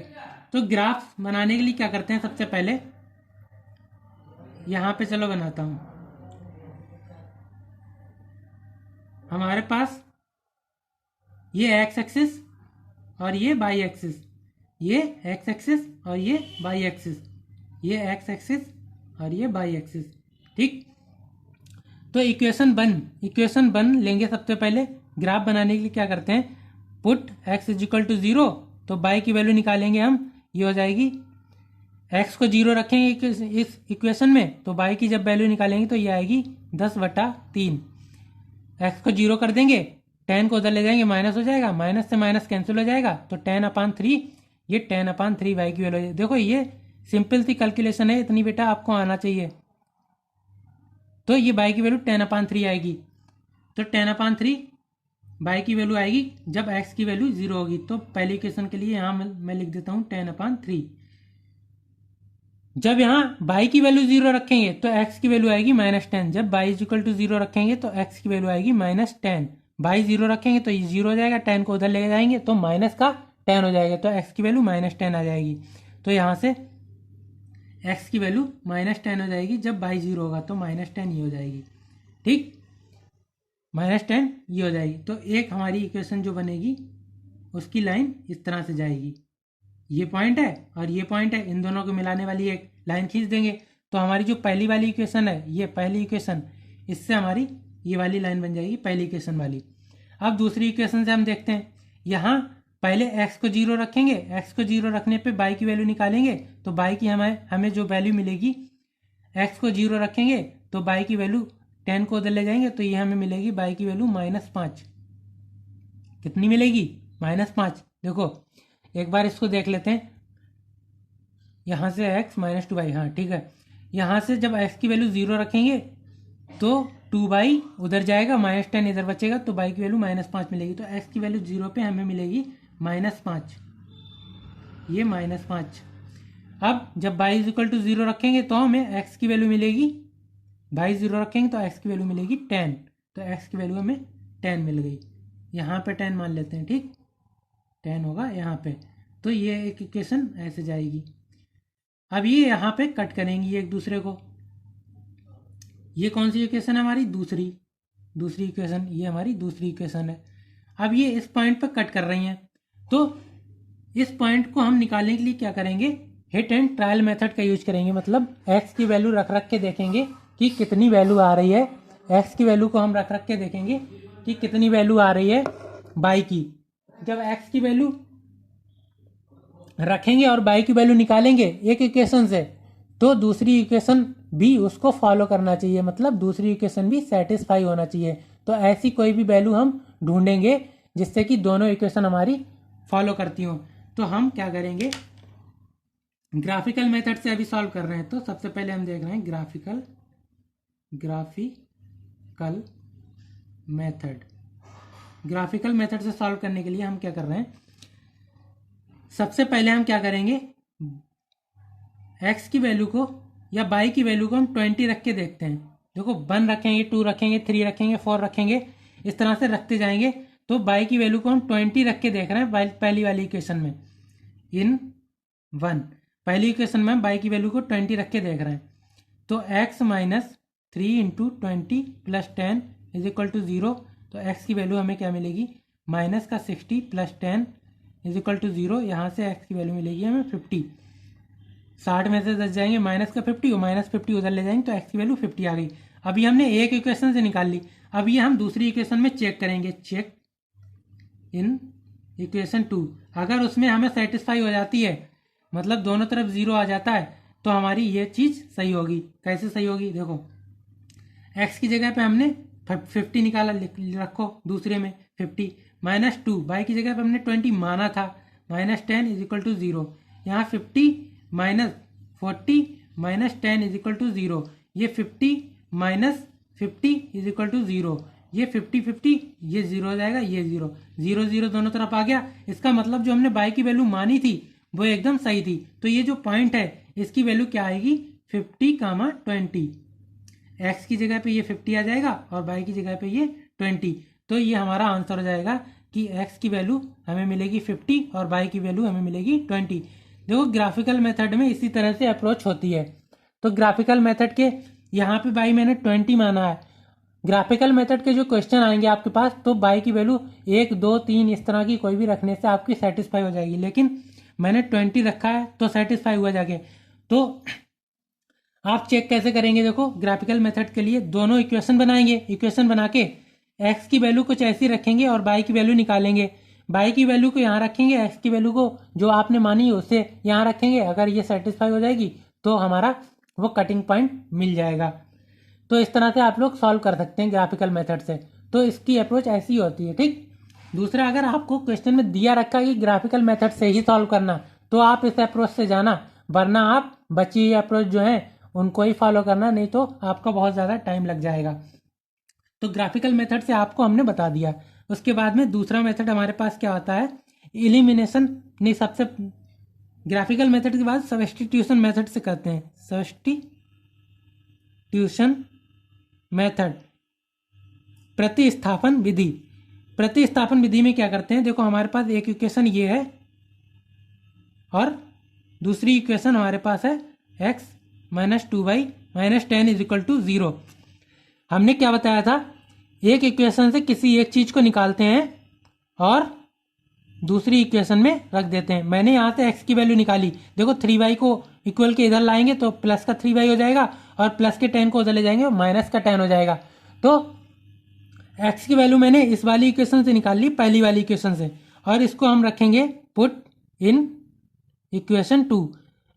तो ग्राफ बनाने के लिए क्या करते हैं, सबसे पहले यहाँ पे चलो बनाता हूँ। हमारे पास ये एक्स एक्सिस और ये वाई एक्सिस, ये एक्स एक्सिस और ये वाई एक्सिस, ये एक्स एक्सिस और ये वाई एक्सिस। ठीक, तो इक्वेशन वन लेंगे। सबसे पहले ग्राफ बनाने के लिए क्या करते हैं, put x is equal to 0, तो बाई की वैल्यू निकालेंगे हम, ये हो जाएगी एक्स को 0 रखेंगे इस इक्वेशन में, तो बाई की जब वैल्यू निकालेंगे तो ये आएगी 10/3। एक्स को 0 कर देंगे, 10 को उधर ले जाएंगे माइनस हो जाएगा, माइनस से माइनस कैंसिल हो जाएगा, तो 10/3, ये 10/3 बाई की वैल्यू। देखो ये सिंपल सी कैलकुलेशन है, इतनी बेटा आपको आना चाहिए। तो ये बाई की वैल्यू 10/3 आएगी। तो 10/3 बाई की वैल्यू आएगी जब एक्स की वैल्यू 0 होगी। तो पहली इक्वेशन के लिए यहाँ मैं लिख देता हूँ 10/3। जब यहाँ बाई की वैल्यू 0 रखेंगे तो एक्स की वैल्यू आएगी -10। जब बाई इज इक्वल टू 0 रखेंगे तो एक्स की वैल्यू आएगी -10। बाई 0 रखेंगे तो ये 0 हो जाएगा, 10 को उधर ले जाएंगे तो माइनस का 10 हो जाएगा, तो एक्स की वैल्यू -10 आ जाएगी। तो यहाँ से एक्स की वैल्यू -10 हो जाएगी, जब बाई 0 होगा तो -10 ये हो जाएगी। ठीक, -10 ये हो जाएगी। तो एक हमारी इक्वेशन जो बनेगी उसकी लाइन इस तरह से जाएगी, ये पॉइंट है और ये पॉइंट है, इन दोनों को मिलाने वाली एक लाइन खींच देंगे। तो हमारी जो पहली वाली इक्वेशन है, ये पहली इक्वेशन, इससे हमारी ये वाली लाइन बन जाएगी पहली इक्वेशन वाली। अब दूसरी इक्वेशन से हम देखते हैं। यहाँ पहले x को 0 रखेंगे, x को 0 रखने पे बाई की वैल्यू निकालेंगे, तो बाई की हमें जो वैल्यू मिलेगी, x को 0 रखेंगे तो बाई की वैल्यू 10 को उधर ले जाएंगे तो ये हमें मिलेगी बाई की वैल्यू -5। कितनी मिलेगी, -5। देखो एक बार इसको देख लेते हैं, यहाँ से x -2y, हाँ ठीक है। यहाँ से जब x की वैल्यू 0 रखेंगे तो 2y उधर जाएगा, -10 इधर बचेगा, तो y की वैल्यू -5 मिलेगी। तो x की वैल्यू 0 पे हमें मिलेगी -5, ये -5। अब जब y इज इक्वल टू 0 रखेंगे तो हमें x की वैल्यू मिलेगी, y 0 रखेंगे तो x की वैल्यू मिलेगी 10, तो x की वैल्यू हमें 10 मिल गई। यहाँ पे 10 मान लेते हैं, ठीक 10 होगा यहाँ पे। तो ये एक इक्वेशन ऐसे जाएगी। अब ये यहाँ पे कट करेंगी एक दूसरे को, ये कौन सी इक्वेशन है हमारी? दूसरी इक्वेशन, ये हमारी दूसरी इक्वेशन है। अब ये इस पॉइंट पर कट कर रही हैं, तो इस पॉइंट को हम निकालने के लिए क्या करेंगे? हिट एंड ट्रायल मेथड का यूज करेंगे। मतलब एक्स की वैल्यू रख रख के देखेंगे कि कितनी वैल्यू आ रही है। एक्स की वैल्यू को हम रख रख के देखेंगे कि कितनी वैल्यू आ रही है बाई की। जब एक्स की वैल्यू रखेंगे और बाई की वैल्यू निकालेंगे एक इक्वेशन से, तो दूसरी इक्वेशन भी उसको फॉलो करना चाहिए, मतलब दूसरी इक्वेशन भी सेटिस्फाई होना चाहिए। तो ऐसी कोई भी वैल्यू हम ढूंढेंगे जिससे कि दोनों इक्वेशन हमारी फॉलो करती हो। तो हम क्या करेंगे? ग्राफिकल मेथड से अभी सॉल्व कर रहे हैं, तो सबसे पहले हम देख रहे हैं ग्राफिकल मेथड। ग्राफिकल मेथड से सॉल्व करने के लिए हम क्या कर रहे हैं? सबसे पहले हम क्या करेंगे? एक्स की वैल्यू को या बाई की वैल्यू को हम 20 रख के देखते हैं। देखो 1 रखेंगे, 2 रखेंगे, 3 रखेंगे, 4 रखेंगे, इस तरह से रखते जाएंगे। तो बाई की वैल्यू को हम 20 रख के देख रहे हैं पहली वाली इक्वेशन में। इन 1 पहली इक्वेशन में हम बाई की वैल्यू को 20 रख के देख रहे हैं। तो x minus 3 into 20 plus 10 is equal to 0। तो x की वैल्यू हमें क्या मिलेगी? माइनस का 60 प्लस 10 इज इक्वल टू 0। यहाँ से x की वैल्यू मिलेगी हमें 50। 60 में से 10 जाएंगे, माइनस का 50 और माइनस 50 उधर ले जाएंगे, तो x की वैल्यू 50 आ गई। अभी हमने एक इक्वेशन से निकाल ली। अब ये हम दूसरी इक्वेशन में चेक करेंगे। Check in equation 2। अगर उसमें हमें सेटिस्फाई हो जाती है, मतलब दोनों तरफ 0 आ जाता है, तो हमारी ये चीज़ सही होगी। कैसे सही होगी? देखो x की जगह पे हमने 50 निकाला, रखो दूसरे में 50 माइनस 2, बाई की जगह पे हमने 20 माना था, माइनस 10 इज इक्वल टू 0। यहाँ 50 minus 40 minus 10 is equal to 0। ये 50 माइनस 50 इज इक्वल टू 0। ये 50 ये 0 हो जाएगा, ये 0 0 0 दोनों तरफ आ गया। इसका मतलब जो हमने बाई की वैल्यू मानी थी वो एकदम सही थी। तो ये जो पॉइंट है इसकी वैल्यू क्या आएगी? 50, 20। एक्स की जगह पे ये 50 आ जाएगा और बाई की जगह पे ये 20। तो ये हमारा आंसर हो जाएगा कि एक्स की वैल्यू हमें मिलेगी 50 और बाई की वैल्यू हमें मिलेगी 20। देखो ग्राफिकल मेथड में इसी तरह से अप्रोच होती है। तो ग्राफिकल मेथड के यहाँ पे बाई मैंने 20 माना है। ग्राफिकल मेथड के जो क्वेश्चन आएंगे आपके पास, तो बाई की वैल्यू 1 2 3 इस तरह की कोई भी रखने से आपकी सेटिस्फाई हो जाएगी। लेकिन मैंने 20 रखा है तो सेटिस्फाई हुआ जाके। तो आप चेक कैसे करेंगे? देखो ग्राफिकल मेथड के लिए दोनों इक्वेशन बनाएंगे। इक्वेशन बना के एक्स की वैल्यू कुछ ऐसी रखेंगे और बाई की वैल्यू निकालेंगे। बाई की वैल्यू को यहाँ रखेंगे, एक्स की वैल्यू को जो आपने मानी उसे यहाँ रखेंगे। अगर ये सेटिस्फाई हो जाएगी तो हमारा वो कटिंग पॉइंट मिल जाएगा। तो इस तरह से आप लोग सॉल्व कर सकते हैं ग्राफिकल मेथड से। तो इसकी अप्रोच ऐसी होती है, ठीक। दूसरा, अगर आपको क्वेश्चन में दिया रखा है कि ग्राफिकल मेथड से ही सॉल्व करना, तो आप इस अप्रोच से जाना, वरना आप बची हुई अप्रोच जो है उनको ही फॉलो करना, नहीं तो आपका बहुत ज़्यादा टाइम लग जाएगा। तो ग्राफिकल मेथड से आपको हमने बता दिया। उसके बाद में दूसरा मेथड हमारे पास क्या होता है? एलिमिनेशन। नहीं, सबसे ग्राफिकल मेथड के बाद सब्स्टिट्यूशन मेथड से करते हैं। सब्स्टिट्यूशन मेथड, प्रतिस्थापन विधि। प्रतिस्थापन विधि में क्या करते हैं? देखो हमारे पास एक इक्वेशन ये है और दूसरी इक्वेशन हमारे पास है x minus 2y minus 10 is equal to 0। हमने क्या बताया था? एक इक्वेशन से किसी एक चीज को निकालते हैं और दूसरी इक्वेशन में रख देते हैं। मैंने यहाँ से x की वैल्यू निकाली। देखो 3y को इक्वल के इधर लाएंगे तो प्लस का 3y हो जाएगा और प्लस के 10 को उधर ले जाएंगे और माइनस का 10 हो जाएगा। तो x की वैल्यू मैंने इस वाली इक्वेशन से निकाल ली, पहली वाली इक्वेशन से, और इसको हम रखेंगे पुट इन इक्वेशन 2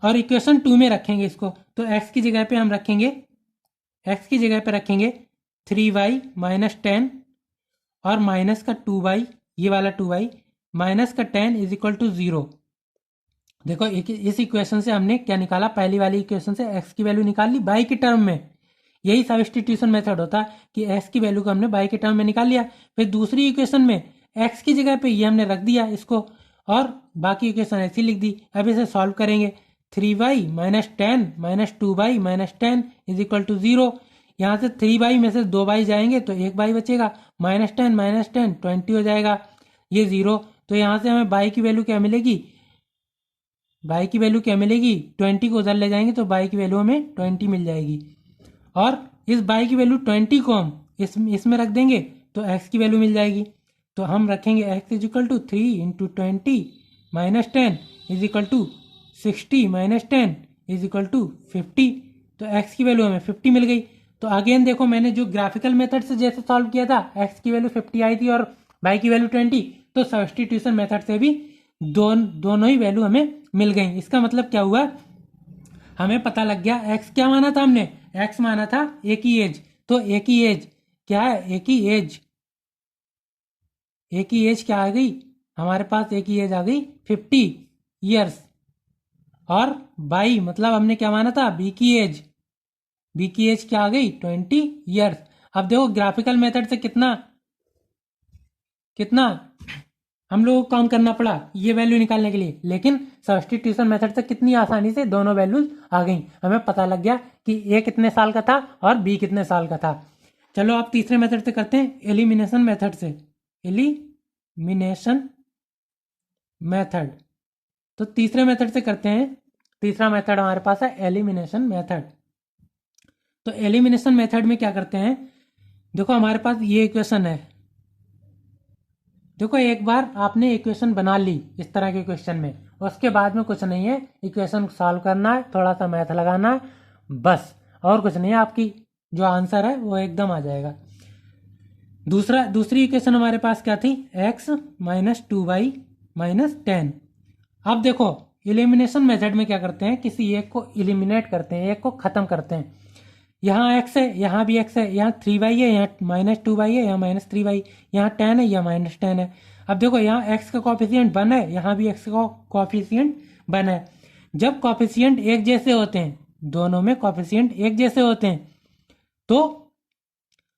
और इक्वेशन 2 में रखेंगे इसको। तो x की जगह पे हम रखेंगे, x की जगह पे रखेंगे 3y माइनस 10 और माइनस का 2y, ये वाला 2y माइनस का 10 इज इक्वल टू 0। देखो इस इक्वेशन से हमने क्या निकाला? पहली वाली इक्वेशन से x की वैल्यू निकाल ली बाई के टर्म में। यही सब्स्टिट्यूशन मेथड होता है कि x की वैल्यू को हमने बाई के टर्म में निकाल लिया। फिर दूसरी इक्वेशन में x की जगह पे ये हमने रख दिया इसको और बाकी इक्वेशन ऐसी लिख दी। अब इसे सॉल्व करेंगे। 3y minus 10 minus 2y minus 10 is equal to 0। यहाँ से 3y में से 2y जाएंगे तो 1y बचेगा, माइनस 10 20 हो जाएगा, ये 0। तो यहाँ से हमें y की वैल्यू क्या मिलेगी? y की वैल्यू क्या मिलेगी? 20 को उधर ले जाएंगे तो y की वैल्यू हमें 20 मिल जाएगी। और इस बाई की वैल्यू 20 को हम इसमें रख देंगे तो एक्स की वैल्यू मिल जाएगी। तो हम रखेंगे x is equal to 3 into 20 minus 10 is equal to 60 minus 10 is equal to 50। तो एक्स की वैल्यू हमें 50 मिल गई। तो अगेन देखो, मैंने जो ग्राफिकल मेथड से जैसे सॉल्व किया था, एक्स की वैल्यू 50 आई थी और वाई की वैल्यू 20, तो सब्स्टिट्यूशन मेथड से भी दोनों ही वैल्यू हमें मिल गई। इसका मतलब क्या हुआ, हमें पता लग गया एक्स क्या माना था हमने, एक्स माना था एक ही एज। तो एक ही एज क्या है, एक ही एज क्या आ गई हमारे पास, एक ही एज आ गई 50 ईयर्स। और बाई मतलब हमने क्या माना था, बी की एज क्या आ गई 20 ईयर्स। अब देखो ग्राफिकल मेथड से कितना हम लोगों को काम करना पड़ा ये वैल्यू निकालने के लिए, लेकिन सब्स्टिट्यूशन मेथड से कितनी आसानी से दोनों वैल्यूज आ गई। हमें पता लग गया कि ए कितने साल का था और बी कितने साल का था। चलो आप तीसरे मेथड से करते हैं, एलिमिनेशन मेथड से। एलिमिनेशन मेथड, तो तीसरे मेथड से करते हैं। तीसरा मेथड हमारे पास है एलिमिनेशन मेथड। तो एलिमिनेशन मेथड में क्या करते हैं, देखो हमारे पास ये इक्वेशन है। देखो एक बार आपने इक्वेशन बना ली इस तरह के क्वेश्चन में, उसके बाद में कुछ नहीं है, इक्वेशन सॉल्व करना है, थोड़ा सा मैथ लगाना है, बस और कुछ नहीं है। आपकी जो आंसर है वो एकदम आ जाएगा। दूसरी इक्वेशन हमारे पास क्या थी, x माइनस 2y माइनस 10। अब देखो एलिमिनेशन मेथड में क्या करते हैं, किसी एक को एलिमिनेट करते हैं, एक को ख़त्म करते हैं। यहाँ x है, यहाँ भी x है, यहाँ 3y है, यहाँ माइनस 2y है, यहाँ माइनस 3y, यहाँ 10 है, यहाँ माइनस 10 है। अब देखो यहाँ x का कॉफिशियंट 1 है, यहाँ भी x का कॉफिशियंट 1 है। जब कॉफिशियंट एक जैसे होते हैं, दोनों में कॉफिशियंट एक जैसे होते हैं, तो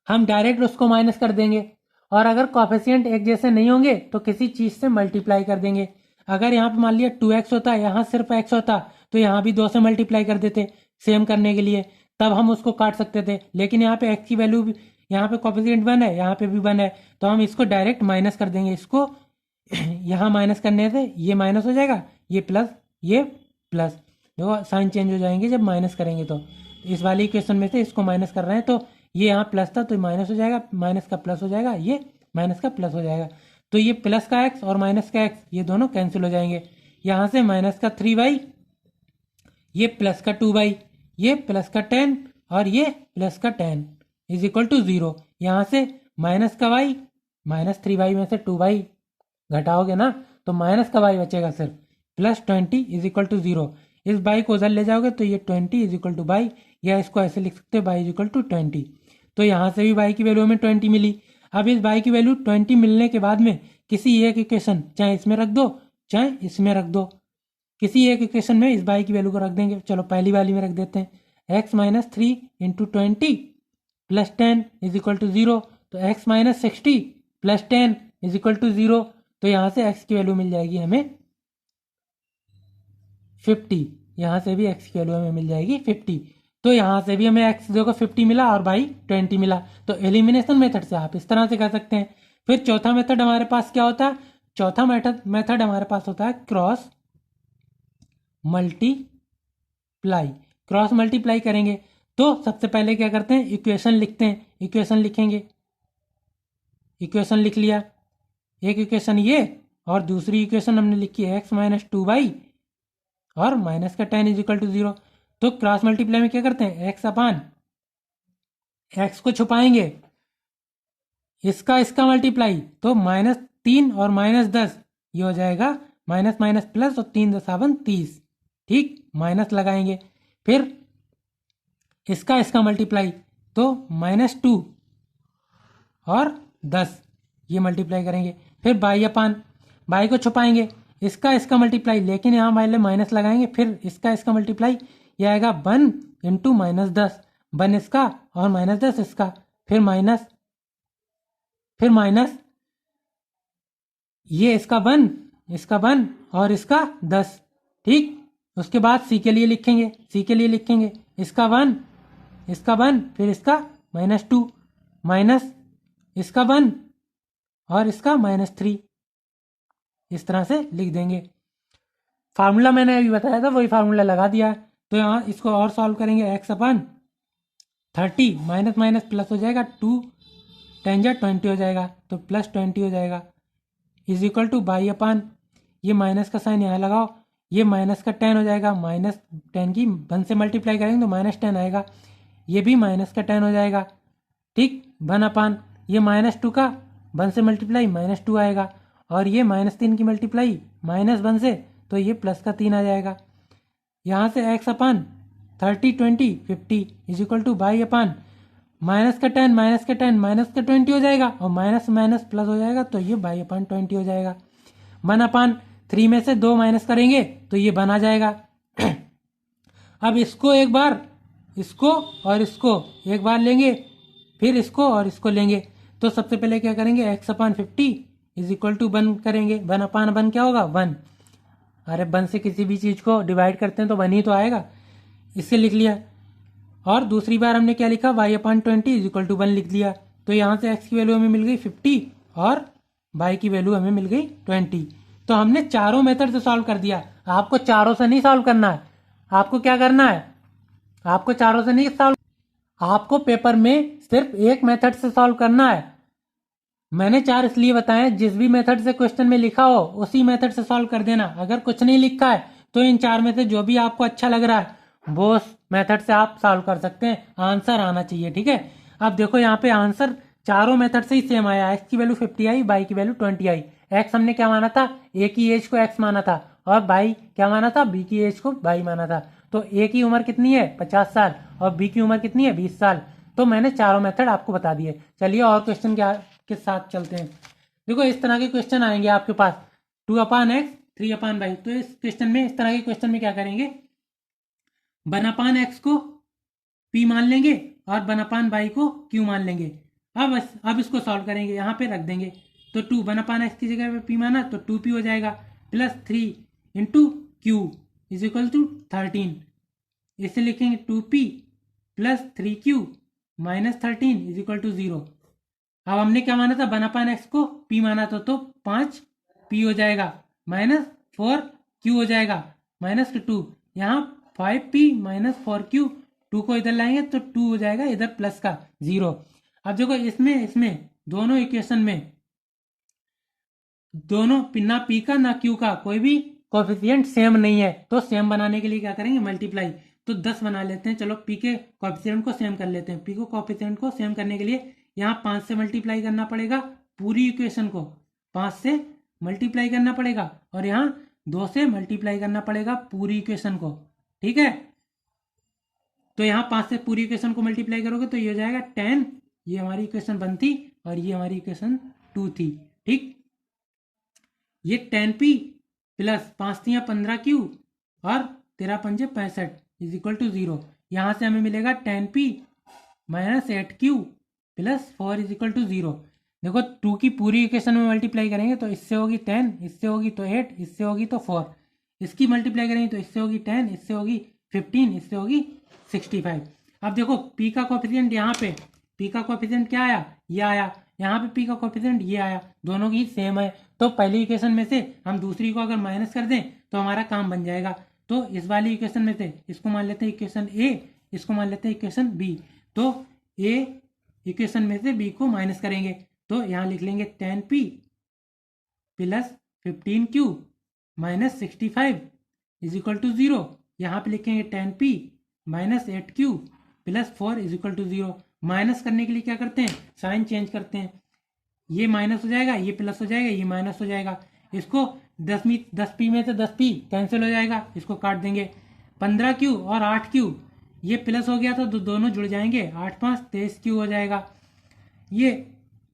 हम डायरेक्ट उसको माइनस कर देंगे। और अगर कॉफिशियंट एक जैसे नहीं होंगे तो किसी चीज़ से मल्टीप्लाई कर देंगे। अगर यहाँ पे मान लिया 2x होता, यहाँ सिर्फ x होता, तो यहाँ भी 2 से मल्टीप्लाई कर देते सेम करने के लिए, तब हम उसको काट सकते थे। लेकिन यहाँ पे x की वैल्यू भी, यहाँ पे कॉफिशियंट 1 है, यहाँ पे भी 1 है, तो हम इसको डायरेक्ट माइनस कर देंगे। इसको यहाँ माइनस करने से ये माइनस हो जाएगा, ये प्लस। देखो साइन चेंज हो जाएंगे जब माइनस करेंगे। तो इस वाली इक्वेशन में से इसको माइनस कर रहे हैं, तो ये यहाँ प्लस था तो माइनस हो जाएगा, माइनस का प्लस हो जाएगा, ये माइनस का प्लस हो जाएगा। तो ये प्लस का x और माइनस का x ये दोनों कैंसिल हो जाएंगे। यहाँ से माइनस का 3y, ये प्लस का 2y, ये प्लस का 10 और ये प्लस का 10 इज इक्वल टू 0। यहाँ से माइनस का y, माइनस 3y में से 2y घटाओगे ना तो माइनस का y बचेगा सिर्फ, प्लस 20 इज इक्वल टू 0। इस बाई को उधर ले जाओगे तो ये 20 इज इक्वल टू बाई, या इसको ऐसे लिख सकते हो बाई इज इक्वल टू 20। तो यहाँ से भी बाई की वैल्यू हमें 20 मिली। अब इस बाई की वैल्यू 20 मिलने के बाद में किसी एक इक्वेशन, चाहे इसमें रख दो चाहे इसमें रख दो, किसी एक इक्वेशन में इस बाई की वैल्यू को रख देंगे। चलो पहली वाली में रख देते हैं, x minus 3 into 20 plus 10 is equal to 0। तो x minus 60 plus 10 is equal to 0। तो यहाँ से x की वैल्यू मिल जाएगी हमें 50। यहाँ से भी x की वैल्यू हमें मिल जाएगी 50। तो यहाँ से भी हमें x देखो 50 मिला और बाई 20 मिला। तो एलिमिनेशन मेथड से आप इस तरह से कर सकते हैं। फिर चौथा मेथड हमारे पास क्या होता है, चौथा मेथड हमारे पास होता है क्रॉस मल्टीप्लाई। क्रॉस मल्टीप्लाई करेंगे तो सबसे पहले क्या करते हैं, इक्वेशन लिखते हैं। इक्वेशन लिखेंगे, इक्वेशन लिख लिया, एक इक्वेशन ये और दूसरी इक्वेशन हमने लिखी है x माइनस 2y और माइनस का 10 इज इक्वल टू 0। तो क्रॉस मल्टीप्लाई में क्या करते हैं, x अपान x को छुपाएंगे, इसका मल्टीप्लाई, तो -3 और -10 ये हो जाएगा माइनस माइनस प्लस और 3 दशावन 30, ठीक, माइनस लगाएंगे। फिर इसका मल्टीप्लाई, तो -2 और 10 ये मल्टीप्लाई करेंगे। फिर बाई अपान, बाई को छुपाएंगे, इसका मल्टीप्लाई, लेकिन यहाँ पहले माइनस लगाएंगे। फिर इसका मल्टीप्लाई, ये आएगा 1 इंटू -10, 1 इसका और -10 इसका, फिर माइनस ये इसका 1 और इसका 10, ठीक। उसके बाद सी के लिए लिखेंगे, इसका 1 फिर इसका -2 माइनस इसका 1 और इसका -3, इस तरह से लिख देंगे। फार्मूला मैंने अभी बताया था वही फार्मूला लगा दिया। तो यहाँ इसको और सॉल्व करेंगे, x अपान 30 माइनस माइनस प्लस हो जाएगा, 2 10 जा 20 हो जाएगा, तो प्लस 20 हो जाएगा, इज इक्वल टू बाई अपान, ये माइनस का साइन यहाँ लगाओ, ये माइनस का 10 हो जाएगा, माइनस 10 की 1 से मल्टीप्लाई करेंगे तो माइनस 10 आएगा, ये भी माइनस का 10 हो जाएगा, ठीक, 1 अपान, ये -2 का 1 से मल्टीप्लाई -2 आएगा, और ये -3 की मल्टीप्लाई -1 से, तो ये प्लस का 3 आ जाएगा। यहाँ से x upon 30 20 50 is equal two by upon minus का 10 माइनस का 10 माइनस का 20 हो जाएगा, और माइनस माइनस प्लस हो जाएगा, तो ये बाई अपान 20 हो जाएगा। 1 अपान 3 में से 2 माइनस करेंगे तो ये 1 आ जाएगा। अब इसको एक बार, इसको और इसको एक बार लेंगे, फिर इसको और इसको लेंगे, तो सबसे पहले क्या करेंगे, x upon 50 is equal to 1 करेंगे, 1 अपान 1 क्या होगा 1, अरे 1 से किसी भी चीज़ को डिवाइड करते हैं तो 1 ही तो आएगा, इससे लिख लिया। और दूसरी बार हमने क्या लिखा, y upon 20 is equal to 1 लिख दिया, तो यहाँ से x की वैल्यू हमें मिल गई 50 और y की वैल्यू हमें मिल गई 20। तो हमने चारों मेथड से सॉल्व कर दिया। आपको चारों से नहीं सॉल्व करना है, आपको क्या करना है, आपको चारों से नहीं सॉल्व, आपको पेपर में सिर्फ एक मेथड से सॉल्व करना है। मैंने 4 इसलिए बताए, जिस भी मेथड से क्वेश्चन में लिखा हो उसी मेथड से सॉल्व कर देना। अगर कुछ नहीं लिखा है तो इन 4 में से जो भी आपको अच्छा लग रहा है वो मेथड से आप सॉल्व कर सकते हैं, आंसर आना चाहिए, ठीक है। अब देखो यहाँ पे आंसर चारों मेथड से ही सेम आया, एक्स की वैल्यू 50 आई, बाई की वैल्यू 20 आई। एक्स हमने क्या माना था, ए की एज को एक्स माना था, और बाई क्या माना था, बी की एज को बाई माना था। तो ए की उम्र कितनी है 50 साल, और बी की उम्र कितनी है 20 साल। तो मैंने चारों मेथड आपको बता दिए। चलिए और क्वेश्चन के साथ चलते हैं। देखो इस तरह के क्वेश्चन आएंगे आपके पास, 2 अपान एक्स 3 अपान बाई। तो इस क्वेश्चन में, इस तरह के क्वेश्चन में क्या करेंगे, 1 अपान एक्स को p मान लेंगे और 1 अपान बाई को q मान लेंगे। अब इसको सॉल्व करेंगे, यहाँ पे रख देंगे। तो 2 1 अपान एक्स की जगह पे p माना तो 2p हो जाएगा, plus 3 into Q is equal to 13। इसे लिखेंगे 2p plus 3q minus 13 is equal to 0। अब हमने क्या माना था, 1 अपान एक्स को p माना था, तो 5p हो जाएगा, माइनस 4q हो जाएगा, माइनस 2, यहाँ 5p माइनस 4q, 2 को इधर लाएंगे तो 2 हो जाएगा, इधर प्लस का 0। अब देखो इसमें दोनों इक्वेशन में दोनों ना p का ना q का कोई भी कोफिशिएंट सेम नहीं है, तो सेम बनाने के लिए क्या करेंगे, मल्टीप्लाई। तो 10 बना लेते हैं, चलो p के कोफिशिएंट को सेम कर लेते हैं। p को कोफिशिएंट को सेम करने के लिए यहाँ 5 से मल्टीप्लाई करना पड़ेगा पूरी इक्वेशन को, 5 से मल्टीप्लाई करना पड़ेगा, और यहाँ 2 से मल्टीप्लाई करना पड़ेगा पूरी इक्वेशन को, ठीक है। तो यहाँ 5 से पूरी इक्वेशन को मल्टीप्लाई करोगे तो ये हो जाएगा 10, ये हमारी इक्वेशन 1 थी और ये हमारी इक्वेशन 2 थी, ठीक। ये 10p प्लस 5 तियाँ 15q और 13 पंजे 65 इज इक्वल टू 0। यहाँ से हमें मिलेगा 10p minus 8q plus 4 is equal to 0। देखो 2 की पूरी इक्वेशन में मल्टीप्लाई करेंगे तो इससे होगी 10, इससे होगी तो 8, इससे होगी तो 4, इसकी मल्टीप्लाई करेंगे तो इससे होगी 10, इससे होगी 15, इससे होगी 65। अब देखो p का कोफिशिएंट यहाँ पे, p का कोफिशिएंट क्या आया, ये आया, यहाँ पे p का कोफिशिएंट ये आया, दोनों की सेम है। तो पहली इक्वेशन में से हम दूसरी को अगर माइनस कर दें तो हमारा काम बन जाएगा। तो इस वाली इक्वेशन में से इसको मान लेते हैं इक्वेशन a, इसको मान लेते हैं इक्वेशन b। तो a इक्वेशन में से b को माइनस करेंगे तो यहाँ लिख लेंगे 10p plus 15q minus 65 is equal to 0। यहाँ पे लिखेंगे 10p minus 8q plus 4 is equal to 0। Minus करने के लिए क्या करते हैं, साइन चेंज करते हैं, ये माइनस हो जाएगा, ये प्लस हो जाएगा, ये माइनस हो जाएगा। इसको 10p में से 10p कैंसिल हो जाएगा, इसको काट देंगे। 15q और 8q ये प्लस हो गया था तो दोनों जुड़ जाएंगे, 8 5 23q हो जाएगा। ये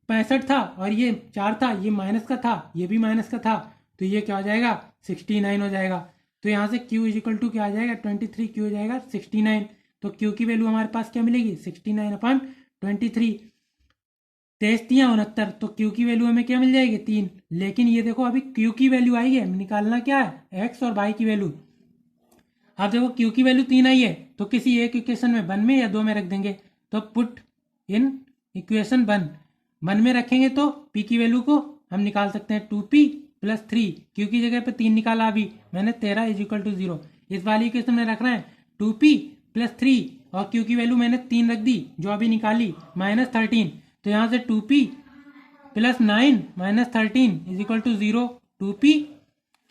65 था और ये 4 था, ये माइनस का था, ये भी माइनस का था, तो ये क्या हो जाएगा 69 हो जाएगा। तो यहाँ से q इज इक्वल टू क्या आ जाएगा 23q हो जाएगा 69। तो q की वैल्यू हमारे पास क्या मिलेगी 69 अपॉन 23। 23 तो q की वैल्यू हमें क्या मिल जाएगी 3। लेकिन ये देखो अभी q की वैल्यू आई है, निकालना क्या है x और y की वैल्यू। अब देखो q की वैल्यू 3 आई है तो किसी एक इक्वेशन में 1 में या 2 में रख देंगे। तो पुट इन इक्वेशन 1 में रखेंगे तो p की वैल्यू को हम निकाल सकते हैं 2p प्लस 3, q की जगह पे 3 निकाला अभी मैंने 13 इज इक्वल टू 0। इस वाली इक्वेशन में रख रहे हैं 2p प्लस 3 और क्यू की वैल्यू मैंने 3 रख दी जो अभी निकाली -13, तो यहाँ से 2p + 9 - 13 = 0, 2p,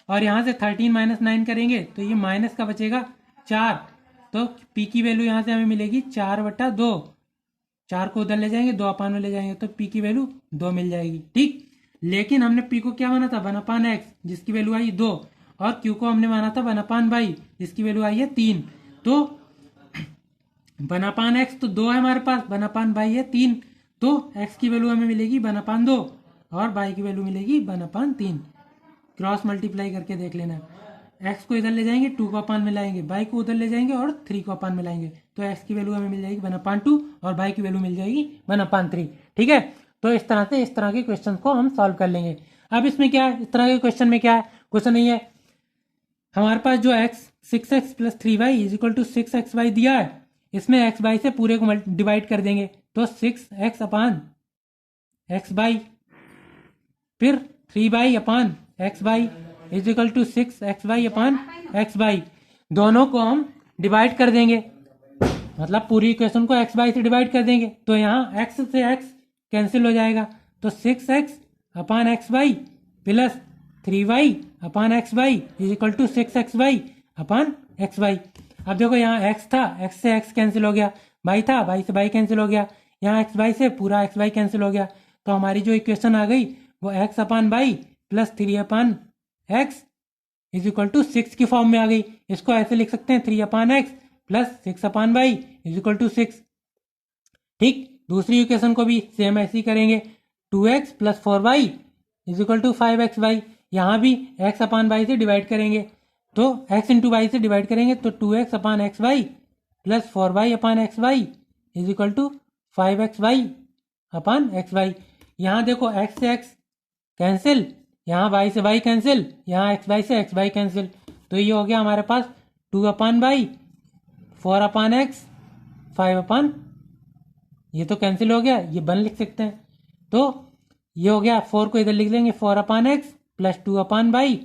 और यहाँ से 13 - 9 करेंगे तो ये माइनस का बचेगा 4, तो p की वैल्यू यहाँ से हमें मिलेगी 4/2, 4 को उधर ले जाएंगे 2 अपान में ले जाएंगे तो p की वैल्यू 2 मिल जाएगी। ठीक, लेकिन हमने p को क्या माना था 1/x जिसकी वैल्यू आई 2, और q को हमने माना था 1/y जिसकी वैल्यू आई है 3, तो 1/x तो 2 है हमारे पास, 1/y है 3, तो x की वैल्यू हमें मिलेगी 1/2 और y की वैल्यू मिलेगी 1/3। क्रॉस मल्टीप्लाई करके देख लेना, x को इधर ले जाएंगे 2 को अपान में लाएंगे, y को उधर ले जाएंगे और 3 को अपान में लाएंगे, तो x की वैल्यू हमें मिल जाएगी 1/2 और y की वैल्यू मिल जाएगी 1/3। ठीक है, तो इस तरह से इस तरह के क्वेश्चन को हम सॉल्व कर लेंगे। अब इसमें क्या है, इस तरह के क्वेश्चन में क्या है, क्वेश्चन नहीं है हमारे पास जो x 6x + 3y = 6xy दिया है, इसमें x y से पूरे को डिवाइड कर देंगे, तो 6x अपान xy फिर 3y अपान xy = 6xy अपान xy, दोनों को हम डिवाइड कर देंगे, मतलब पूरी इक्वेशन को x y से डिवाइड कर देंगे, तो यहाँ x से x कैंसिल हो जाएगा, तो 6x अपान xy प्लस 3y अपान xy = 6xy अपान xy। अब देखो यहाँ x था, x से x कैंसिल हो गया, y था, y से y कैंसिल हो गया, यहाँ xy से पूरा xy कैंसिल हो गया, तो हमारी जो इक्वेशन आ गई वो x अपान y प्लस 3 अपान x = 6 की फॉर्म में आ गई। इसको ऐसे लिख सकते हैं 3 अपान x प्लस 6 अपान y = 6। ठीक, दूसरी इक्वेशन को भी सेम ऐसे ही करेंगे, 2x + 4y = 5xy, यहाँ भी x अपान y से डिवाइड करेंगे, तो x × y से डिवाइड करेंगे तो 2x अपान xy प्लस 4y अपान xy = 5xy अपान xy। यहाँ देखो x से x कैंसिल, यहाँ y से y कैंसिल, यहाँ xy से xy कैंसिल, तो ये हो गया हमारे पास 2 अपान y 4 अपान x 5 अपान, ये तो कैंसिल हो गया, ये 1 लिख सकते हैं, तो ये हो गया 4 को इधर लिख लेंगे 4 अपान x प्लस 2 अपान y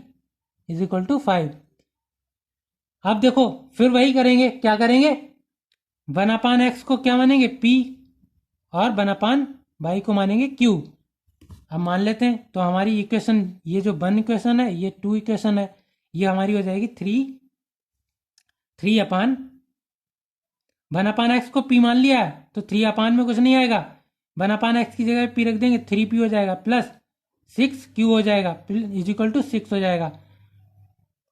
= 5। अब देखो फिर वही करेंगे, क्या करेंगे 1 अपान x को क्या मानेंगे p और 1 अपान y को मानेंगे q। अब मान लेते हैं, तो हमारी इक्वेशन ये जो 1 इक्वेशन है, ये 2 इक्वेशन है, ये हमारी हो जाएगी 3 अपान 1 अपान एक्स को p मान लिया है, तो 3 अपान में कुछ नहीं आएगा, 1 अपान एक्स की जगह p रख देंगे, 3p हो जाएगा प्लस 6q हो जाएगा = 6 हो जाएगा।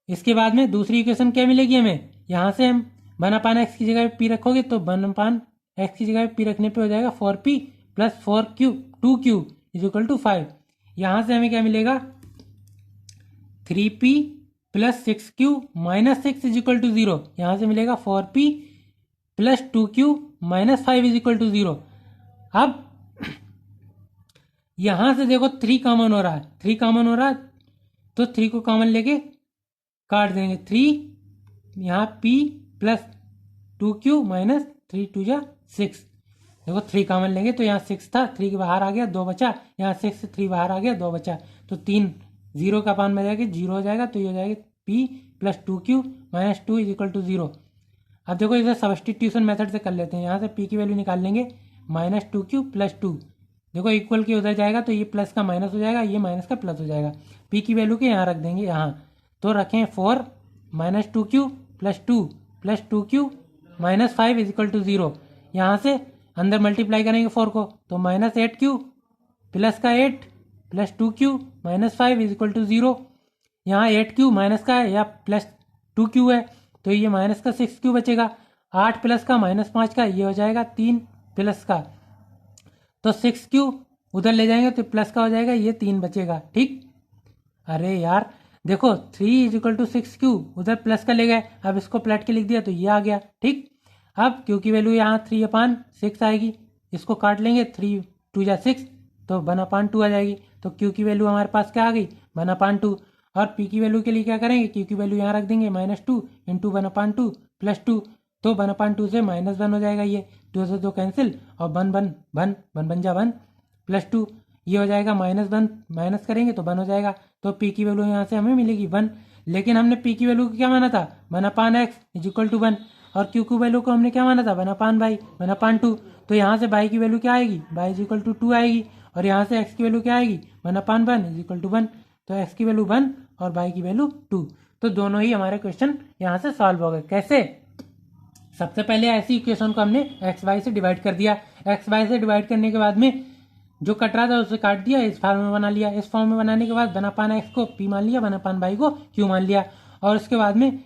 इसके बाद में दूसरी इक्वेशन क्या मिलेगी हमें, यहाँ से हम 1 अपान एक्स की जगह p रखोगे तो 1 अपान एक्स की जगह p रखने पे हो जाएगा 4p प्लस 2q = 5। यहाँ से हमें क्या मिलेगा 3p प्लस 6q माइनस 6 = 0, यहाँ से मिलेगा 4p प्लस 2q माइनस 5 = 0। अब यहाँ से देखो 3 कॉमन हो रहा है, 3 कॉमन हो रहा है, तो 3 को कॉमन लेके काट देंगे, 3 यहाँ p प्लस 2q माइनस 3 2 जा 6, देखो 3 कॉमन लेंगे तो यहाँ 6 था, 3 के बाहर आ गया 2 बचा, यहाँ 6 से 3 बाहर आ गया 2 बचा, तो 3 0 का अपान में जाएगा 0 हो जाएगा, तो ये हो जाएगा p प्लस 2q माइनस 2 = 0। अब देखो इसे सब्स्टिट्यूशन मेथड से कर लेते हैं, यहाँ से p की वैल्यू निकाल लेंगे -2q प्लस 2, देखो इक्वल के उधर जाएगा तो ये प्लस का माइनस हो जाएगा, ये माइनस का प्लस हो जाएगा, p की वैल्यू के यहाँ रख देंगे, यहाँ तो रखें 4 -2q plus 2 plus 2q minus 5 = 0। यहाँ से अंदर मल्टीप्लाई करेंगे 4 को, तो -8q प्लस का 8 प्लस 2q माइनस 5 = 0। यहाँ 8q माइनस का है या प्लस 2q है, तो ये माइनस का 6q बचेगा, 8 प्लस का माइनस 5 का, ये हो जाएगा 3 प्लस का, तो 6q उधर ले जाएंगे तो प्लस का हो जाएगा, ये 3 बचेगा। ठीक, अरे यार देखो 3 = 6q उधर प्लस का ले गए, अब इसको पलट के लिख दिया तो ये आ गया। ठीक, अब q की वैल्यू यहाँ 3 अपान 6 आएगी, इसको काट लेंगे, 3 2 जा 6, तो 1 अपान 2 आ जाएगी, तो q की वैल्यू हमारे पास क्या आ गई 1 अपान 2। और p की वैल्यू के लिए क्या करेंगे, q की वैल्यू यहाँ रख देंगे -2 × 1 अपान 2 प्लस 2, तो 1 अपान 2 से -1 हो जाएगा, ये 2 से 2 कैंसिल और 1 बन जा 1 प्लस 2, ये हो जाएगा -1 माइनस करेंगे तो 1 हो जाएगा, तो p की वैल्यू यहाँ से हमें मिलेगी 1। लेकिन हमने p की वैल्यू को क्या माना था 1 अपान x = 1, और क्यू की वैल्यू को हमने क्या माना था, 1/बाई 1/2। तो यहाँ से बाई की वैल्यू क्या आएगी, बाई इज इक्वल टू 2 आएगी, और यहाँ से एक्स की वैल्यू क्या आएगी, 1/1 इज इक्वल टू 1। तो एक्स की वैल्यू 1 और बाई की वैल्यू 2। तो दोनों ही हमारे क्वेश्चन यहाँ से सॉल्व हो गए। कैसे, सबसे पहले ऐसी इक्वेशन को हमने एक्स वाई से डिवाइड कर दिया। एक्स वाई से डिवाइड करने के बाद में जो कट रहा था उसे काट दिया, इस फॉर्म में बना लिया। इस फॉर्म में बनाने के बाद 1/x को p मान लिया, 1/बाई को q मान लिया। और उसके बाद में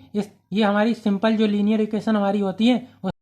ये हमारी सिंपल जो लीनियर इक्वेशन हमारी होती है